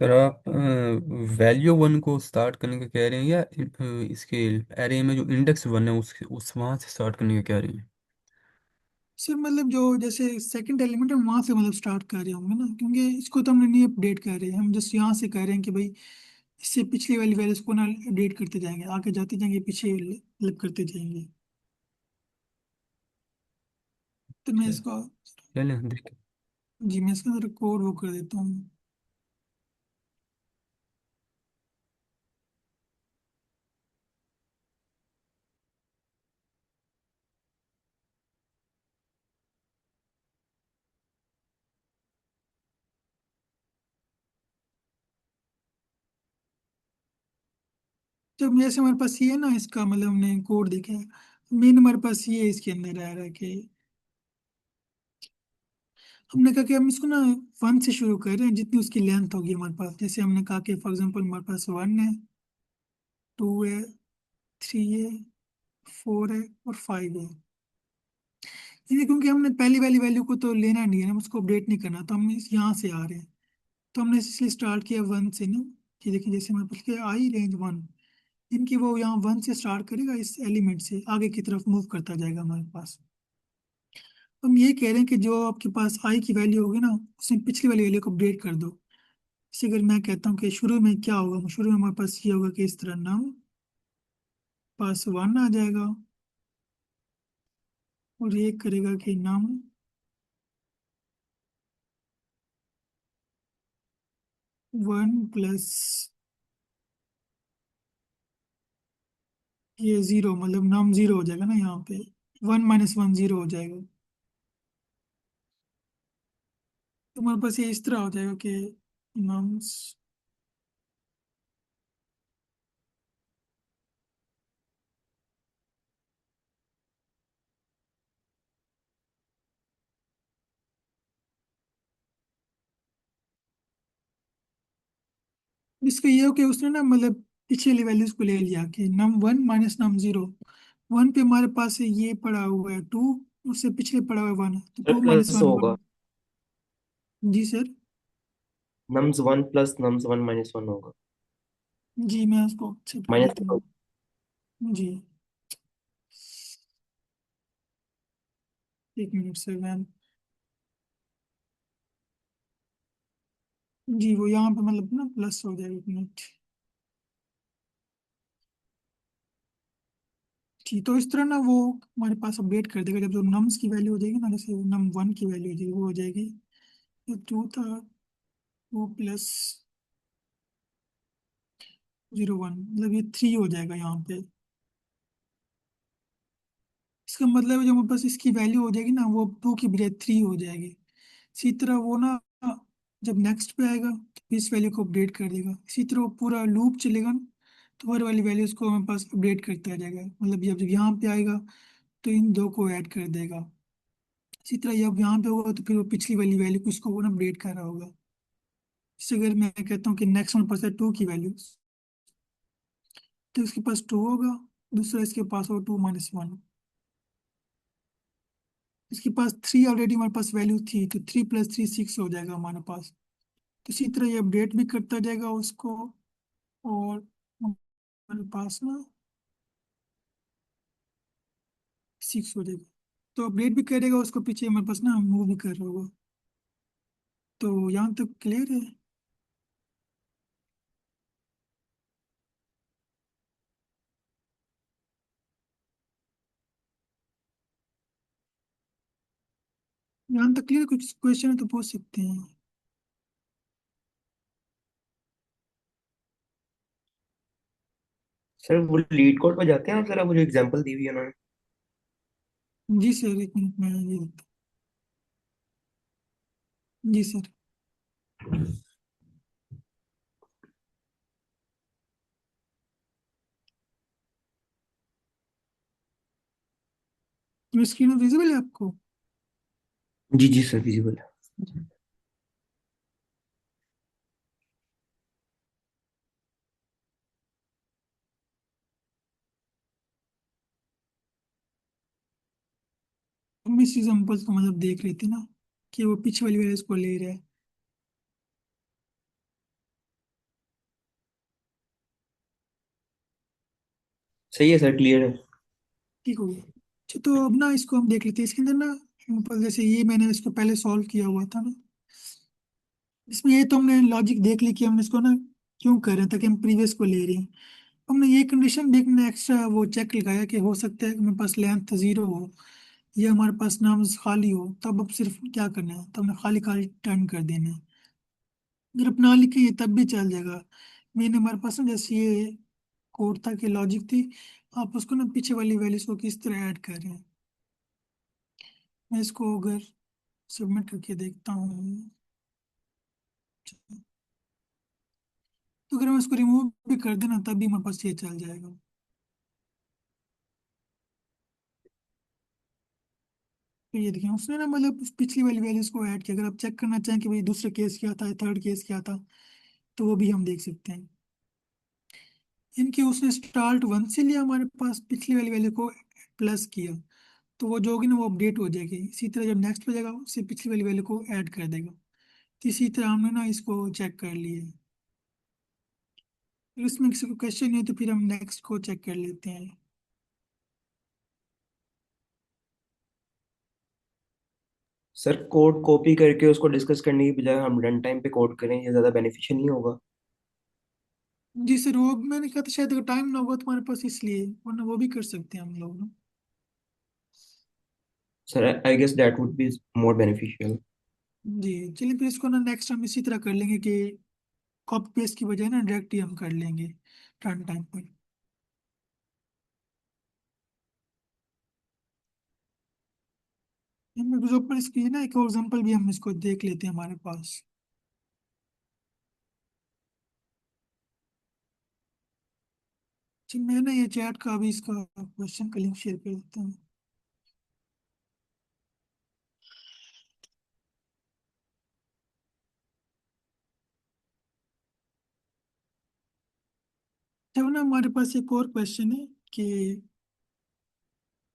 सर आप वैल्यू वन को स्टार्ट करने का कह रहे हैं या इसके एरे में जो इंडेक्स वन है उस वहां से स्टार्ट करने का कह रहे हैं? सिर्फ मतलब जो जैसे सेकंड एलिमेंट है वहां से मतलब स्टार्ट कर रहे होंगे ना, क्योंकि इसको तो हमने नहीं अपडेट कर रहे हैं, हम जस्ट यहाँ से कह रहे हैं कि भाई इससे पिछली वाली वैल्यूज को ना अपडेट करते जाएंगे, आगे जाते जाएंगे, पीछे मतलब करते जाएंगे। तो मैं अच्छा, इसको, चलें देखते जी मैं इसका जरा कोड वो कर देता हूँ। जब जैसे हमारे पास ये है ना, इसका मतलब हमने कोड देखा है, मेन हमारे पास ये इसके अंदर आ रहा है कि हमने कहा कि हम इसको ना वन से शुरू कर रहे हैं, जितनी उसकी लेंथ होगी हमारे पास, जैसे हमने कहा कि फॉर एग्जांपल हमारे पास वन है, टू है, थ्री है, फोर है और फाइव है। ये क्योंकि हमने पहली वाली वैल्यू को तो लेना नहीं है, हम उसको अपडेट नहीं करना, तो हम यहाँ से आ रहे हैं, तो हमने इसलिए स्टार्ट किया वन से ना, कि देखिए जैसे हमारे पास आई रेंज वन, इनकी वो यहाँ वन से स्टार्ट करेगा, इस एलिमेंट से आगे की तरफ मूव करता जाएगा हमारे पास। हम ये कह रहे हैं कि जो आपके पास आई की वैल्यू होगी ना, उसमें पिछली वाली वैल्यू को अपडेट कर दो। जैसे अगर मैं कहता हूँ कि शुरू में क्या होगा, शुरू में हमारे पास ये होगा कि इस तरह नम पास वन आ जाएगा, और ये करेगा कि नम वन प्लस ये जीरो, मतलब नम जीरो हो जाएगा ना यहाँ पे, वन माइनस वन जीरो हो जाएगा। तो हमारे पास ये इस तरह हो जाएगा कि नम्स, इसका ये हो कि उसने ना मतलब पिछली वैल्यूज को ले लिया कि नम वन माइनस नम जीरो, वन पे हमारे पास ये पड़ा हुआ है टू, उससे पिछले पड़ा हुआ है वन, तो टू माइनस प्लस वन होगा। वन। जी सर। नम्स वन प्लस नम्स वन माइनस वन होगा। जी मैं उसको एक्सेप्ट कर माइनस लेता हूँ। जी, एक मिनट सर मैम। जी वो यहाँ पे मतलब ना प्लस हो जाएगा, एक मिनट। जी तो इस तरह ना वो हमारे पास अपडेट कर देगा, जब जो नम्स की वैल्यू हो जाएगी ना, जैसे नम वन की वैल्यू हो जाएगी, वो हो जाएगी ये टू था, वो प्लस जीरो वन, मतलब ये थ्री हो जाएगा यहाँ पे। इसका मतलब है जो हमारे पास इसकी वैल्यू हो जाएगी ना, वो टू की बजाय थ्री हो जाएगी। इसी तरह वो ना जब नेक्स्ट पे आएगा तो इस वैल्यू को अपडेट कर देगा, इसी तरह वो पूरा लूप चलेगा ना, तो हर वाली वैल्यूज को हमारे पास अपडेट करता जाएगा, मतलब जब जब यहाँ पे आएगा तो इन दो को ऐड कर देगा। इसी तरह जब यहाँ पे होगा तो फिर वो पिछली वाली वैल्यू को इसको वो ना अपडेट कर रहा होगा। जैसे अगर मैं कहता हूँ कि नेक्स्ट वन पास है 2 की वैल्यू, तो इसके पास 2 होगा, दूसरा इसके पास होगा 2 - 1। इसके पास 3 ऑलरेडी हमारे पास वैल्यू थी, तो 3 + 3 6 हो जाएगा हमारे पास। तो इसी तरह ये अपडेट भी करता जाएगा उसको, और हमारे पास ना 6 हो जाएगा। तो अपडेट भी करेगा उसको, पीछे हमारे पास ना मूव भी कर रहा होगा। तो यहाँ तक क्लियर है। यहाँ तक क्लियर, कुछ क्वेश्चन है तो पूछ सकते हैं। सर वो लीड कोड पे जाते हैं आप, जरा वो जो एग्जांपल दी हुई है उन्होंने। जी सर, 1 मिनट में ये जी सर। ये स्क्रीन विजिबल है आपको? जी जी सर, विजिबल है। हम इस एग्जाम्पल को मतलब देख रहे थे ना, कि वो पीछे वाली वैल्यूज को ले रहा है। सही है सर, क्लियर है। ठीक हो गया। अच्छा, तो अब ना इसको हम देख लेते हैं। इसके अंदर ना पर जैसे ये मैंने इसको पहले सॉल्व किया हुआ था ना, इसमें ये तो हमने लॉजिक देख ली कि हम इसको ना क्यों कर रहे हैं, ताकि हम प्रीवियस को ले रहे हैं। हमने ये कंडीशन देखने एक्स्ट्रा वो चेक लगाया कि हो सकता है कि मेरे पास लेंथ 0 हो, या हमारे पास नाम खाली हो। तब अब सिर्फ क्या करना है, तो हमने खाली खाली टर्न कर देना है। अगर अपना लिखे ये तब भी चल जाएगा। मैंने हमारे पास ना जैसे ये कोड था कि लॉजिक थी, आप उसको ना पीछे वाली वैल्यूज को किस तरह ऐड कर रहे हैं। मैं इसको अगर सबमिट करके देखता हूँ, तो अगर हम इसको रिमूव भी कर देना तब भी हमारे पास ये चल जाएगा। तो ये देखिए उसने ना मतलब उस पिछली वाली वैल्यूज को ऐड किया। अगर आप चेक करना चाहें कि भाई दूसरा केस क्या था, थर्ड केस क्या था, तो वो भी हम देख सकते हैं। इनके उसने स्टार्ट 1 से लिया, हमारे पास पिछली वाली वैल्यू को प्लस किया, तो वो जो होगी ना वो अपडेट हो जाएगी। इसी तरह जब नेक्स्ट पे जाएगा उससे पिछली वाली वैल्यू को ऐड कर देगा। तो इसी तरह हमने ना इसको चेक कर लिया। फिर इसमें किसी को क्वेश्चन नहीं है तो फिर हम नेक्स्ट को चेक कर लेते हैं। सर कोड कॉपी करके उसको डिस्कस करने की बजाय हम रन टाइम पे कोड करें, ये ज्यादा बेनिफिशियल नहीं होगा? जी सर, वो मैंने कहा था शायद अगर टाइम ना होगा तुम्हारे पास इसलिए, वरना वो भी कर सकते हैं हम लोग ना। Sir I guess that would be more beneficial. जी चलिए, फिर इसको ना नेक्स्ट हम इसी तरह कर लेंगे कि कॉपी पेस्ट की बजाय ना डायरेक्ट ही हम कर लेंगे रन टाइम पर। एग्जाम्पल इसकी ना एक और एग्जाम्पल भी हम इसको देख लेते हैं हमारे पास। जी मैं ना ये चैट का अभी इसका क्वेश्चन का लिंक शेयर कर देता हूँ। जब ना हमारे पास एक और क्वेश्चन है कि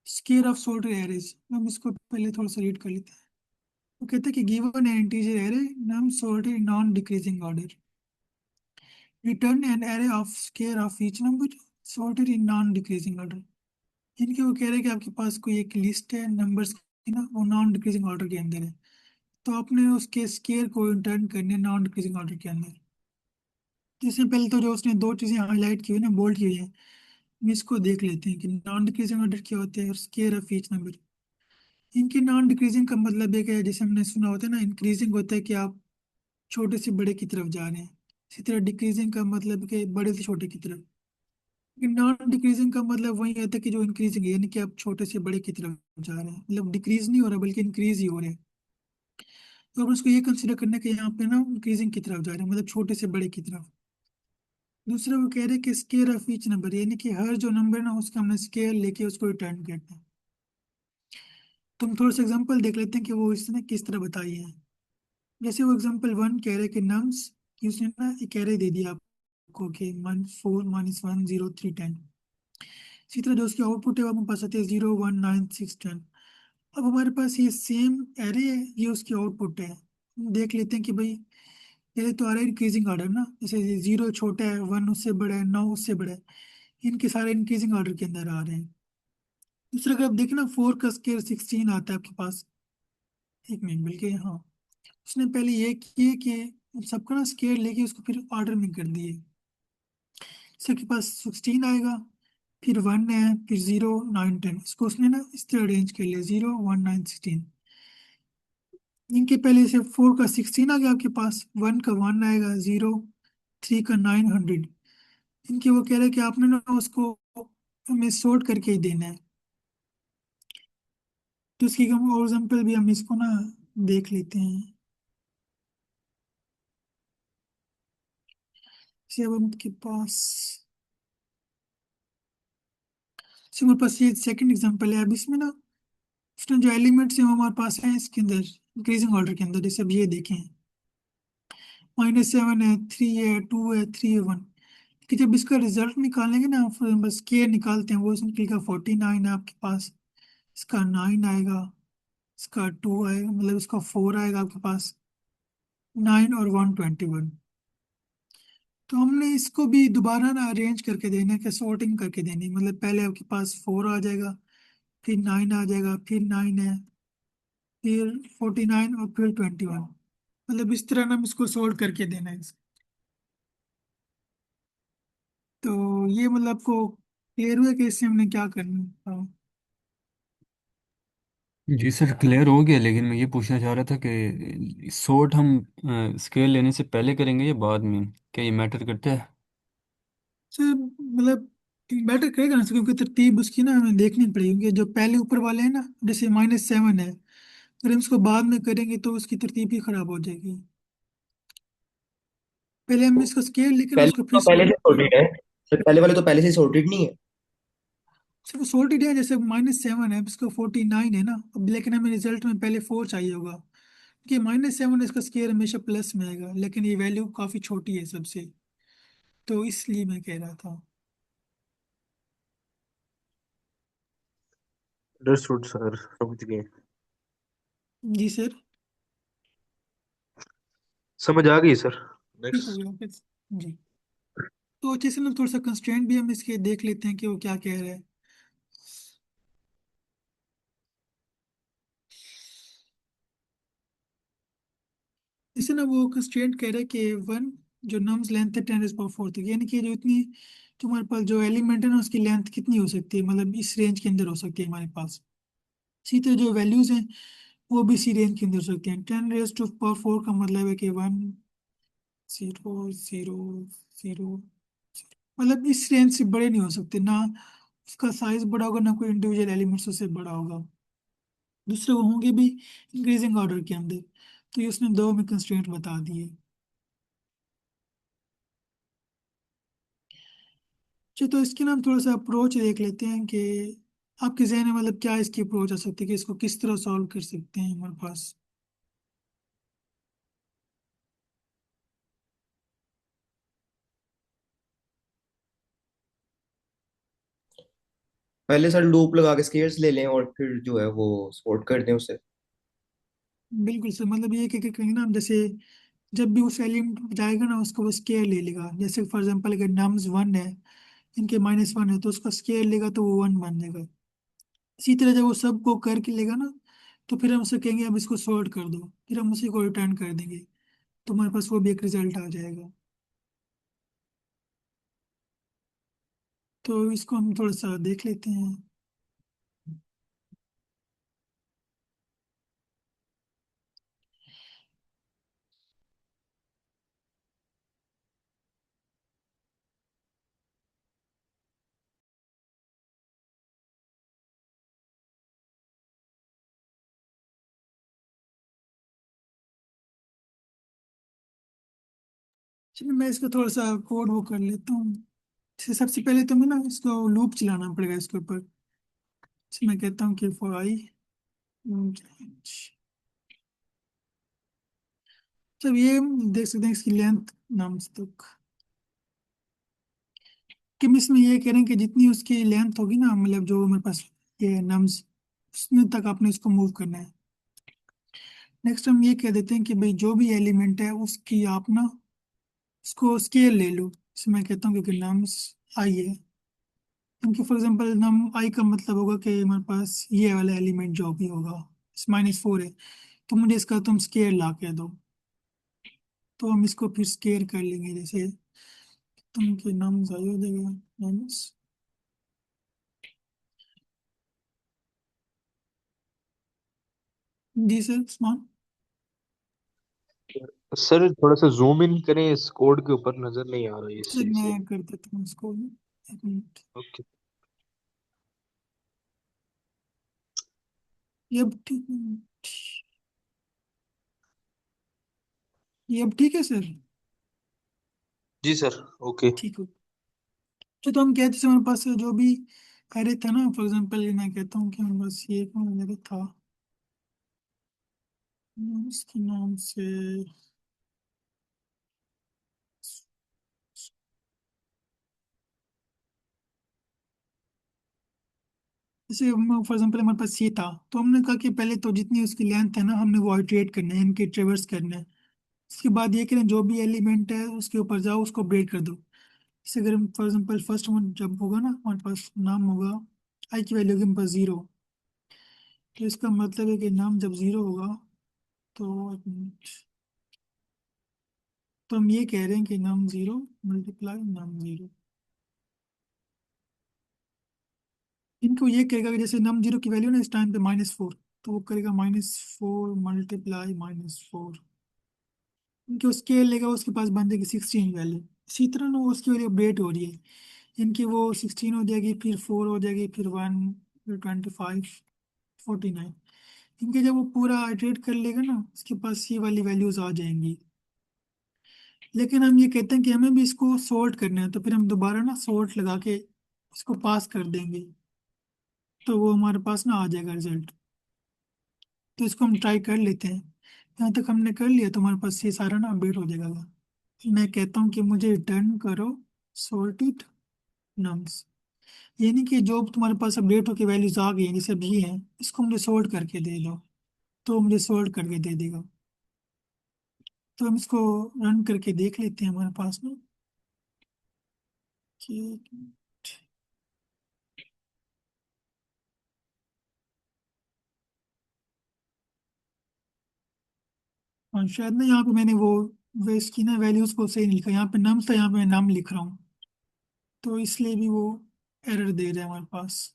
स्केयर ऑफ सॉर्टेड एरेज, हम इसको पहले थोड़ा सा रीड कर लेते हैं। वो कहते हैं कि given an integer array nums sorted in non decreasing order, return an array of square of each number sorted in non decreasing order. इनके वो कह रहे हैं कि आपके पास कोई एक लिस्ट है नंबर्स की ना, वो नॉन डिक्रीजिंग ऑर्डर के अंदर है, तो आपने उसके स्केयर को रिटर्न करने नॉन डिक्रीजिंग ऑर्डर के अंदर। तो इससे पहले तो जो उसने दो चीजें हाईलाइट की हुई ना, बोल्ड की हुई है, हम इसको देख लेते हैं कि नॉन डिक्रीजिंग ऑर्डर क्या होते हैं और स्केयर ऑफ ईच नंबर। इनके नॉन डिक्रीजिंग का मतलब एक है, जैसे हमने सुना होता है ना, इंक्रीजिंग होता है कि आप छोटे से बड़े की तरफ जा रहे हैं। इसी तरह डिक्रीजिंग का मतलब है कि बड़े से छोटे की तरफ। लेकिन नॉन डिक्रीजिंग का मतलब वही होता है कि जो इंक्रीजिंग है, यानी कि आप छोटे से बड़े की तरफ जा रहे हैं, मतलब डिक्रीज नहीं हो रहा बल्कि इंक्रीज ही हो रहा है। तो अब उसको ये कंसिडर करना कि यहाँ पे ना इंक्रीजिंग की तरफ जा रहे हैं, मतलब छोटे से बड़े की तरफ। दूसरा वो कह रहे हैं कि स्केयर ऑफ ईच नंबर, यानी कि हर जो नंबर ना उसका हमने स्केयर लेके उसको रिटर्न करना है। तो हम थोड़ा सा एग्जांपल देख लेते हैं कि वो इसने किस तरह बताई है। जैसे वो एग्जांपल 1 कह रहे हैं कि नम्स कि उसने ना एक एरे दे दिया आपको कि 4 - 1 0 3 10। इसी तरह जो उसकी आउटपुट है वो हमारे पास आती है 0 1 9 6 10। अब हमारे पास ये सेम एरे है, ये उसकी आउटपुट है। हम देख लेते हैं कि भाई पहले तो आ रहा है इंक्रीजिंग ऑर्डर ना, जैसे 0 छोटा है, 1 उससे बड़ा है, 9 उससे बड़ा है। इनके सारे इंक्रीजिंग ऑर्डर के अंदर आ रहे हैं। दूसरा अगर आप देखें ना, 4 का स्केयर 16 आता है आपके पास। एक मिनट बल्कि हाँ, उसने पहले ये किए कि सबका ना स्केयर लेके उसको फिर ऑर्डर में कर दिए। इसके पास 16 आएगा, फिर 1 है, फिर 0 9 10। इसको उसने ना इस तरह अरेंज कर लिया, 0 1 9 16। इनके पहले से 4 का 16 आ गया आपके पास, 1 का 1 आएगा, 0 3 का 900। इनके वो कह रहे हैं कि आपने ना उसको हमें सॉर्ट करके ही देना है। तो इसकी हम और एग्जाम्पल भी हम इसको ना देख लेते हैं। जैसे अब उनके पास, जैसे हमारे पास ये सेकंड एग्जाम्पल है। अब इसमें ना उसने जो एलिमेंट्स हैं वो हमारे पास है इसके अंदर इंक्रीजिंग ऑर्डर के अंदर। जैसे अब ये देखें, -7 है, 3 है, 2 है, 3 है, 1। कि जब इसका रिजल्ट निकालेंगे ना, फिर बस के निकालते हैं, वो निकलेगा 49 है आपके पास। इसका 9 आएगा, इसका 2 आएगा, मतलब इसका 4 आएगा आपके पास, 9 और 1 21। तो हमने इसको भी दोबारा ना अरेंज करके देना है कि सॉर्टिंग करके देनी है। मतलब पहले आपके पास 4 आ जाएगा, फिर 9 आ जाएगा, फिर 9 है, फिर 49 और फिर 21। मतलब इस तरह ना हम इसको सॉल्व करके देना है। तो ये मतलब आपको क्लियर हुआ कि इससे हमने क्या करना था। जी सर, क्लियर हो गया, लेकिन मैं ये पूछना चाह रहा था कि शॉर्ट हम स्केल लेने से पहले करेंगे या बाद में, क्या ये मैटर करता है? सर मतलब बेटर करेगा ना सर, क्योंकि तरतीब उसकी ना हमें देखनी पड़ेगी, क्योंकि जो पहले ऊपर वाले हैं ना, जैसे -7 है, अगर हम इसको बाद में करेंगे तो उसकी तरतीब ही खराब हो जाएगी। पहले हम इसका स्केल लेके ना पहले उसको फिर तो पहले सॉल्व। से सॉर्टेड है, तो पहले वाले तो पहले से सॉर्टेड नहीं है। सिर्फ सॉल्टेड है, जैसे -7 है, अब इसका 49 है ना। अब लेकिन हमें रिजल्ट में पहले 4 चाहिए होगा, कि -7 इसका स्केयर हमेशा प्लस में आएगा, लेकिन ये वैल्यू काफ़ी छोटी है सबसे। तो इसलिए मैं कह रहा था। अंडरस्टूड सर, समझ गए। जी सर। समझ आ गई सर। ठीक हो नेक्स्ट। गया फिर। जी। तो अच्छे से ना थोड़ा सा कंस्ट्रेंट भी हम इसके देख लेते हैं कि वो क्या कह रहे हैं। इसे ना वो कंस्ट्रेंट कह रहे हैं कि वन, जो नम्स लेंथ है 10⁻⁴, यानी कि जो इतनी, जो हमारे पास जो एलिमेंट है ना उसकी लेंथ कितनी हो सकती है, मतलब इस रेंज के अंदर हो सकती है हमारे पास। इसी तरह जो वैल्यूज हैं वो भी इसी रेंज के अंदर हो सकती हैं। 10⁻⁴ का मतलब है कि 1 0 0 0, मतलब इस रेंज से बड़े नहीं हो सकते ना। उसका साइज बड़ा होगा, ना कोई इंडिविजुअल एलिमेंट्स उससे बड़ा होगा। दूसरे वो होंगे भी इंक्रीजिंग ऑर्डर के अंदर। तो ये उसने दो में कंस्ट्रेंट बता दिए। चलिए, तो इसके ना हम थोड़ा सा अप्रोच देख लेते हैं कि आपके जहन में मतलब क्या इसकी अप्रोच आ सकती है, कि इसको किस तरह सॉल्व कर सकते हैं हमारे पास। पहले सर लूप लगा के स्केयर्स ले लें और फिर जो है वो सॉर्ट कर दें उसे। बिल्कुल सर, मतलब ये कि कहेंगे ना हम, जैसे जब भी उस एलिमेंट जाएगा ना उसको वो स्केयर ले लेगा। जैसे फॉर एग्जांपल अगर नम्स 1 है, इनके -1 है, तो उसका स्केयर लेगा तो वो 1 बन जाएगा। इसी तरह जब वो सबको करके लेगा ना, तो फिर हम उसे कहेंगे अब इसको सॉर्ट कर दो, फिर हम उसी को रिटर्न कर देंगे। तो हमारे पास वो भी एक रिजल्ट आ जाएगा। तो इसको हम थोड़ा सा देख लेते हैं। चलिए, मैं इसको थोड़ा सा कोड वो कर लेता हूँ। सबसे पहले तो मैं ना इसको लूप चलाना पड़ेगा इसके ऊपर। इसमें मैं कहता हूँ कि फॉर आई, सब ये देख सकते हैं इसकी लेंथ नम्स तक, कि हम इसमें ये कह रहे हैं कि जितनी उसकी लेंथ होगी ना, मतलब जो हमारे पास ये नम्स, उसमें तक आपने इसको मूव करना है। नेक्स्ट हम ये कह देते हैं कि भाई जो भी एलिमेंट है उसकी आप ना उसको स्केल ले लो। इसमें मैं कहता हूँ कि नम्स आई है, क्योंकि फॉर एग्जांपल नम आई का मतलब होगा कि हमारे पास ये वाला एलिमेंट जो भी होगा इस -4 है, तो मुझे इसका तुम स्केल ला के दो। तो हम इसको फिर स्केल कर लेंगे, जैसे तुम के नम्स आई हो जाएगा नम्स। जी सर उस्मान। सर थोड़ा सा जूम इन करें, इस कोड के ऊपर नजर नहीं आ रही है सर सही से। मैं कर देता हूँ इसको, एक मिनट। ओके। ये अब ठीक, ये अब ठीक है सर। जी सर। ओके। ठीक हो। तो हम कहते हैं हमारे पास जो भी एरे था ना, फॉर एग्जांपल मैं कहता हूँ कि हमारे पास ये कौन एरे था, इसके नाम से, जैसे फॉर एग्जांपल हमारे पास ये था, तो हमने कहा कि पहले तो जितनी उसकी लेंथ है ना हमने वो आइटरेट करना है, इनके ट्रेवर्स करना है। उसके बाद ये करें जो भी एलिमेंट है उसके ऊपर जाओ उसको ब्रेक कर दो। जैसे अगर हम फॉर एग्जांपल फर्स्ट वन जब होगा ना हमारे पास नाम होगा, आई की वैल्यू होगी हमारे पास 0, तो इसका मतलब है कि नाम जब 0 होगा तो एक मिनट, तो हम ये कह रहे हैं कि नाम 0 मल्टीप्लाई नाम 0। इनको ये कहेगा कि जैसे नम 0 की वैल्यू ना इस टाइम पे -4, तो वो करेगा -4 मल्टीप्लाई -4। इनके उसके लेगा उसके पास बन जाएगी 16 वैल्यू। इसी तरह ना वो उसकी वैल्यू अपडेट हो रही है, इनकी वो 16 हो जाएगी, फिर 4 हो जाएगी, फिर 1, फिर 25, 49। इनके जब वो पूरा आइटरेट कर लेगा ना उसके पास ये वाली वैल्यूज आ जाएंगी। लेकिन हम ये कहते हैं कि हमें भी इसको सॉर्ट करना है, तो फिर हम दोबारा ना सॉर्ट लगा के इसको पास कर देंगे, तो वो हमारे पास ना आ जाएगा रिजल्ट। तो इसको हम ट्राई कर लेते हैं। यहाँ तक हमने कर लिया तो हमारे पास ये सारा ना अपडेट हो जाएगा। मैं कहता हूँ कि मुझे रिटर्न करो सॉर्टेड नम्स, यानी कि जो तुम्हारे पास अपडेट होकर वैल्यूज आ गई हैं जैसे अभी हैं, इसको मुझे सॉर्ट करके दे दो, तो मुझे सॉर्ट करके दे देगा। तो हम इसको रन करके देख लेते हैं हमारे पास ना कि, हाँ शायद ना यहाँ पे मैंने वो इसकी ना वैल्यूज को सही नहीं लिखा, यहाँ पे नम्स था, यहाँ पे मैं नाम लिख रहा हूँ, तो इसलिए भी वो एरर दे रहा है हमारे पास।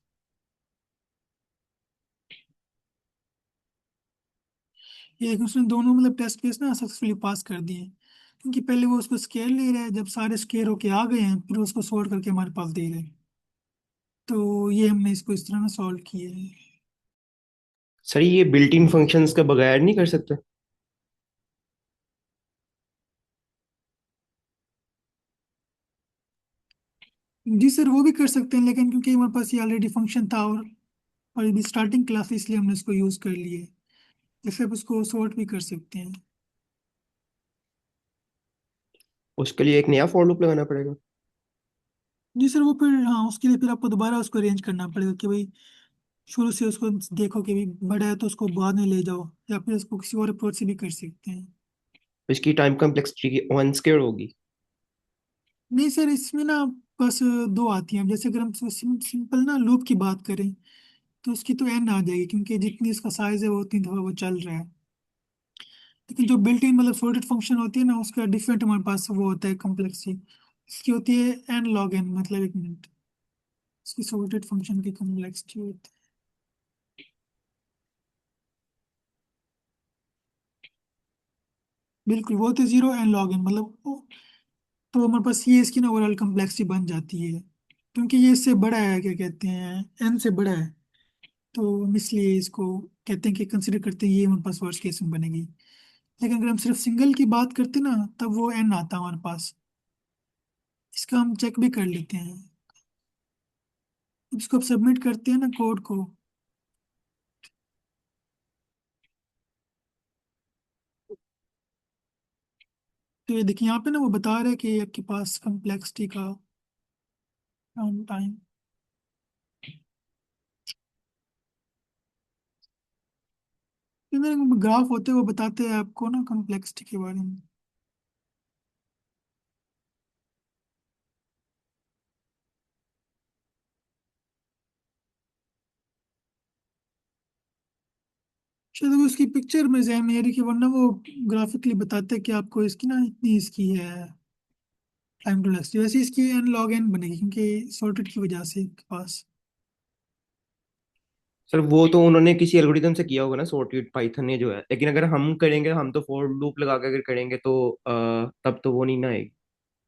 ये देखो उसने दोनों मतलब टेस्ट केस ना सक्सेसफुली पास कर दिए, क्योंकि पहले वो उसको स्केयर ले रहा है, जब सारे स्केयर होके आ गए हैं फिर उसको सॉल्व करके हमारे पास दे रहे हैं। तो ये हमने इसको इस तरह ना सॉल्व किया है। सर ये बिल्ट इन फंक्शंस के बगैर नहीं कर सकते? जी सर वो भी कर सकते हैं, लेकिन क्योंकि हमारे पास ये ऑलरेडी फंक्शन था और ये भी स्टार्टिंग क्लास इसलिए हमने इसको यूज कर लिए, जैसे आप उसको सॉर्ट भी कर सकते हैं। उसके लिए एक नया फॉर लूप लगाना पड़ेगा? जी सर वो फिर हाँ उसके लिए फिर आपको दोबारा उसको अरेंज करना पड़ेगा कि भाई शुरू से उसको देखो कि भी बड़ा है तो उसको बाद में ले जाओ, या फिर उसको किसी और अप्रोच से भी कर सकते हैं। इसकी टाइम कम्प्लेक्सिटी वन स्केयर होगी? नहीं सर इसमें ना बस दो आती हैं। अब जैसे अगर हम सिंपल ना लूप की बात करें तो उसकी तो एन आ जाएगी, क्योंकि जितनी इसका साइज है वो उतनी दफा वो चल रहा है। लेकिन जो बिल्ट इन मतलब सॉर्टेड फंक्शन होती है ना उसका डिफरेंट हमारे पास वो होता है कम्प्लेक्सिटी, इसकी होती है एन लॉग एन, मतलब एक मिनट, इसकी सॉर्टेड फंक्शन की कम्प्लेक्सिटी होती है, बिल्कुल वो होती है 0 n log n, मतलब तो हमारे पास ये इसकी ना ओवरऑल कम्प्लेक्सिटी बन जाती है, क्योंकि ये इससे बड़ा है, क्या कहते हैं एन से बड़ा है, तो हम इसलिए इसको कहते हैं कि कंसिडर करते हैं ये हमारे पास वर्स्ट केस में बनेगी। लेकिन अगर हम सिर्फ सिंगल की बात करते ना तब वो एन आता है हमारे पास। इसका हम चेक भी कर लेते हैं, इसको अब सबमिट करते हैं ना कोड को। तो ये देखिए यहाँ पे ना वो बता रहा है कि आपके पास कम्प्लेक्सिटी का टाइम, ग्राफ होते हैं वो बताते हैं आपको ना कम्प्लेक्सिटी के बारे में। शायद वो उसकी पिक्चर में जहम नहीं आ रही कि वरना वो ग्राफिकली बताते हैं कि आपको इसकी ना इतनी इसकी है टाइम कम्प्लेक्सिटी, वैसे इसकी एन लॉग एन बनेगी क्योंकि सॉर्टेड की वजह से के पास। सर वो तो उन्होंने किसी एल्गोरिदम से किया होगा ना, सॉर्टेड पाइथन ने जो है, लेकिन अगर हम करेंगे, हम तो फॉर लूप लगा के अगर करेंगे तो तब तो वो नहीं ना आएगी।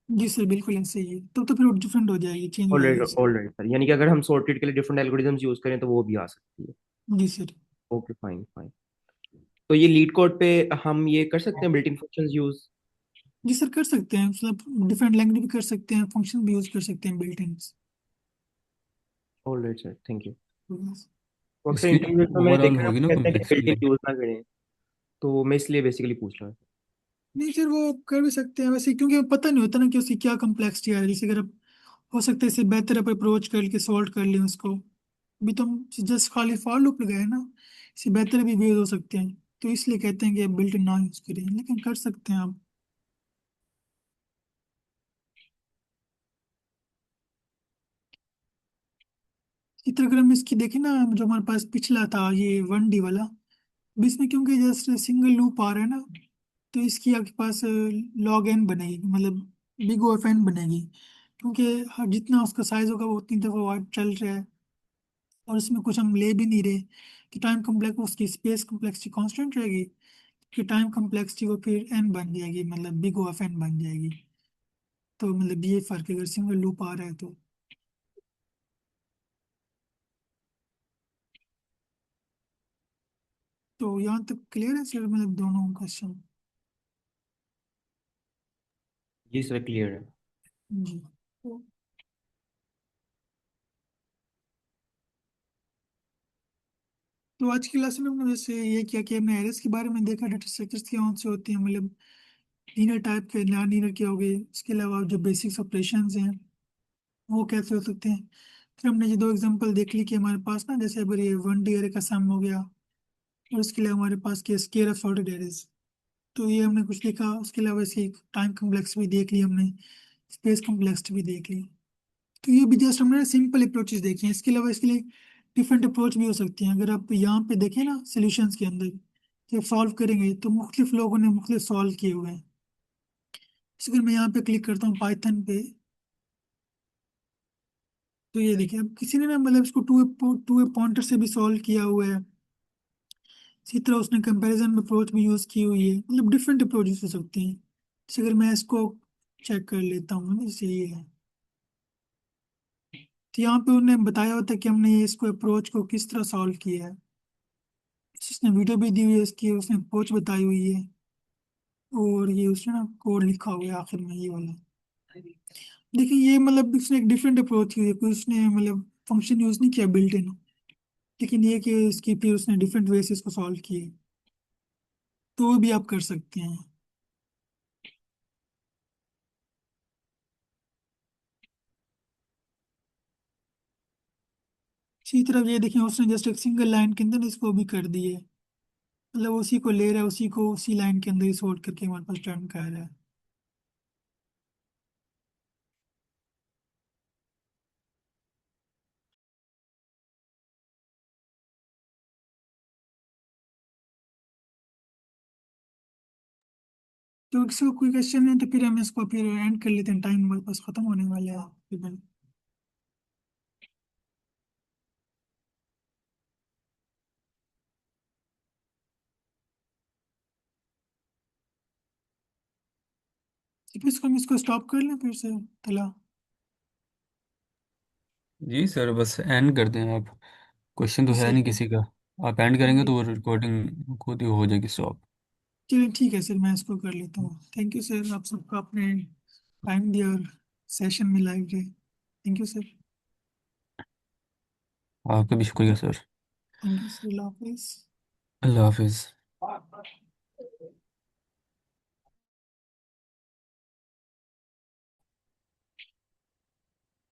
जी सर बिल्कुल ऐसे ही है, तो फिर डिफरेंट हो जाएगी, चेंज हो जाएगी ऑलराइट इसकी। ऑलराइट सर, यानी कि अगर हम सॉर्टेड के लिए डिफरेंट एल्गोरिदम्स यूज करें तो वो भी आ सकती है। जी सर। Okay fine fine. तो ये लीड कोड पे हम ये कर सकते हैं बिल्ट इन फंक्शंस यूज। जी सर कर सकते हैं, मतलब डिफरेंट लैंग्वेज भी कर सकते हैं, फंक्शन भी यूज कर सकते हैं built in. Alright sir, thank you. तो अक्सर इसकी इंटरव्यूज में मैंने ओवरऑल देखा है होगी वो ना कहते हैं कि बिल्ट इन कम्प्लेक्सिटी। यूज ना करें, तो मैं इसलिए बेसिकली पूछ रहा था। नहीं सर वो कर भी सकते हैं वैसे, क्योंकि पता नहीं होता ना कि उसकी क्या कम्प्लेक्सिटी आ रही है, जैसे अगर आप हो सकता है इससे बेहतर आप अप्रोच करके सॉल्व कर लें उसको। अभी तो हम जस्ट खाली फॉर लूप लगाए ना, इससे बेहतर भी वेज हो सकते हैं, तो इसलिए कहते हैं कि बिल्ट इन ना यूज करें, लेकिन कर सकते हैं आप। इसी तरह अगर हम इसकी देखें ना, जो हमारे पास पिछला था ये 1D वाला, अब इसमें क्योंकि जस्ट सिंगल लूप आ रहा है ना, तो इसकी आपके पास लॉग एन बनेगी, मतलब बिग ओ एफ एन बनेगी, क्योंकि हर जितना उसका साइज होगा वो उतनी दफ़ा वाट चल रहा है, और इसमें कुछ हम ले भी नहीं रहे कि टाइम कम्प्लेक्स, उसकी स्पेस कम्प्लेक्सिटी कांस्टेंट रहेगी, कि टाइम कम्प्लेक्सिटी को फिर एन बन जाएगी, मतलब बिग ओ एफ एन बन जाएगी। तो मतलब ये फर्क है अगर सिंगल लूप आ रहा है तो। यहाँ तक क्लियर है सर, मतलब दोनों क्वेश्चन। जी सर क्लियर है। जी। तो आज की क्लास में हमने वैसे ये किया कि हमने एरर्स के बारे में देखा, डेटा स्ट्रक्चर्स कौन से होते हैं, मतलब लीनियर टाइप के, नॉन लीनियर के हो गए, इसके अलावा जो बेसिक्स ऑपरेशंस हैं वो कैसे हो सकते हैं। फिर हमने ये दो एग्जांपल देख ली कि हमारे पास ना, जैसे अगर ये 1D एरे का सम हो गया, और उसके अलावा हमारे पास के स्केयर ऑफ सॉर्टेड एरेज, तो ये हमने कुछ देखा। उसके अलावा इसकी टाइम कम्प्लेक्स भी देख ली हमने, स्पेस कम्प्लेक्स भी देख ली। तो ये भी जस्ट हमने सिंपल अप्रोचेस देखी हैं, इसके अलावा इसके लिए डिफरेंट अप्रोच भी हो सकती हैं। अगर आप यहाँ पे देखें ना सॉल्यूशंस के अंदर, जब सॉल्व करेंगे तो मुख्तलिफ लोगों ने मुख्तलिफ सॉल्व किए हुए हैं। जैसे अगर मैं यहाँ पे क्लिक करता हूँ पाइथन पे, तो ये देखिए अब किसी ने ना मतलब इसको टू ए पॉइंटर से भी सॉल्व किया हुआ है, इसी तरह उसने कंपैरिजन अप्रोच भी यूज की हुई है, मतलब डिफरेंट अप्रोचेस हो सकती हैं। जैसे अगर मैं इसको चेक कर लेता हूँ ना, जैसे ये है, तो यहाँ पे उन्होंने बताया होता है कि हमने ये इसको अप्रोच को किस तरह सॉल्व किया है, जिसने वीडियो भी दी हुई है इसकी, उसने अप्रोच बताई हुई है, और ये उसने ना कोड लिखा हुआ है आखिर में ये वाला। देखिए ये मतलब इसने एक डिफरेंट अप्रोच की है, कोई उसने मतलब फंक्शन यूज नहीं किया बिल्ट इन, लेकिन ये कि इसकी फिर उसने डिफरेंट वे से इसको सॉल्व किए, तो वो भी आप कर सकते हैं। इसी तरह ये देखें उसने जस्ट एक सिंगल लाइन के अंदर इसको भी कर दिए, मतलब उसी को ले रहा है, उसी को उसी लाइन के अंदर ही सॉर्ट करके हमारे पास टर्न कर रहा है। तो किसी को कोई क्वेश्चन है तो फिर हम इसको फिर एंड कर लेते हैं, टाइम हमारे पास खत्म होने वाला है तकरीबन। तो फिर इसको हम इसको स्टॉप कर लें फिर से तला। जी सर बस एंड कर दें आप, क्वेश्चन तो जी है सर। नहीं किसी का। आप एंड करेंगे तो वो रिकॉर्डिंग खुद ही हो जाएगी स्टॉप। चलिए ठीक है सर, मैं इसको कर लेता हूँ। थैंक यू सर, आप सबका आपने टाइम दिया और सेशन में लाइव रहे। Thank you sir. आपका भी शुक्रिया सर। थैंक यू सर, अल्लाह हाफिज़। अल्लाह हाफिज़।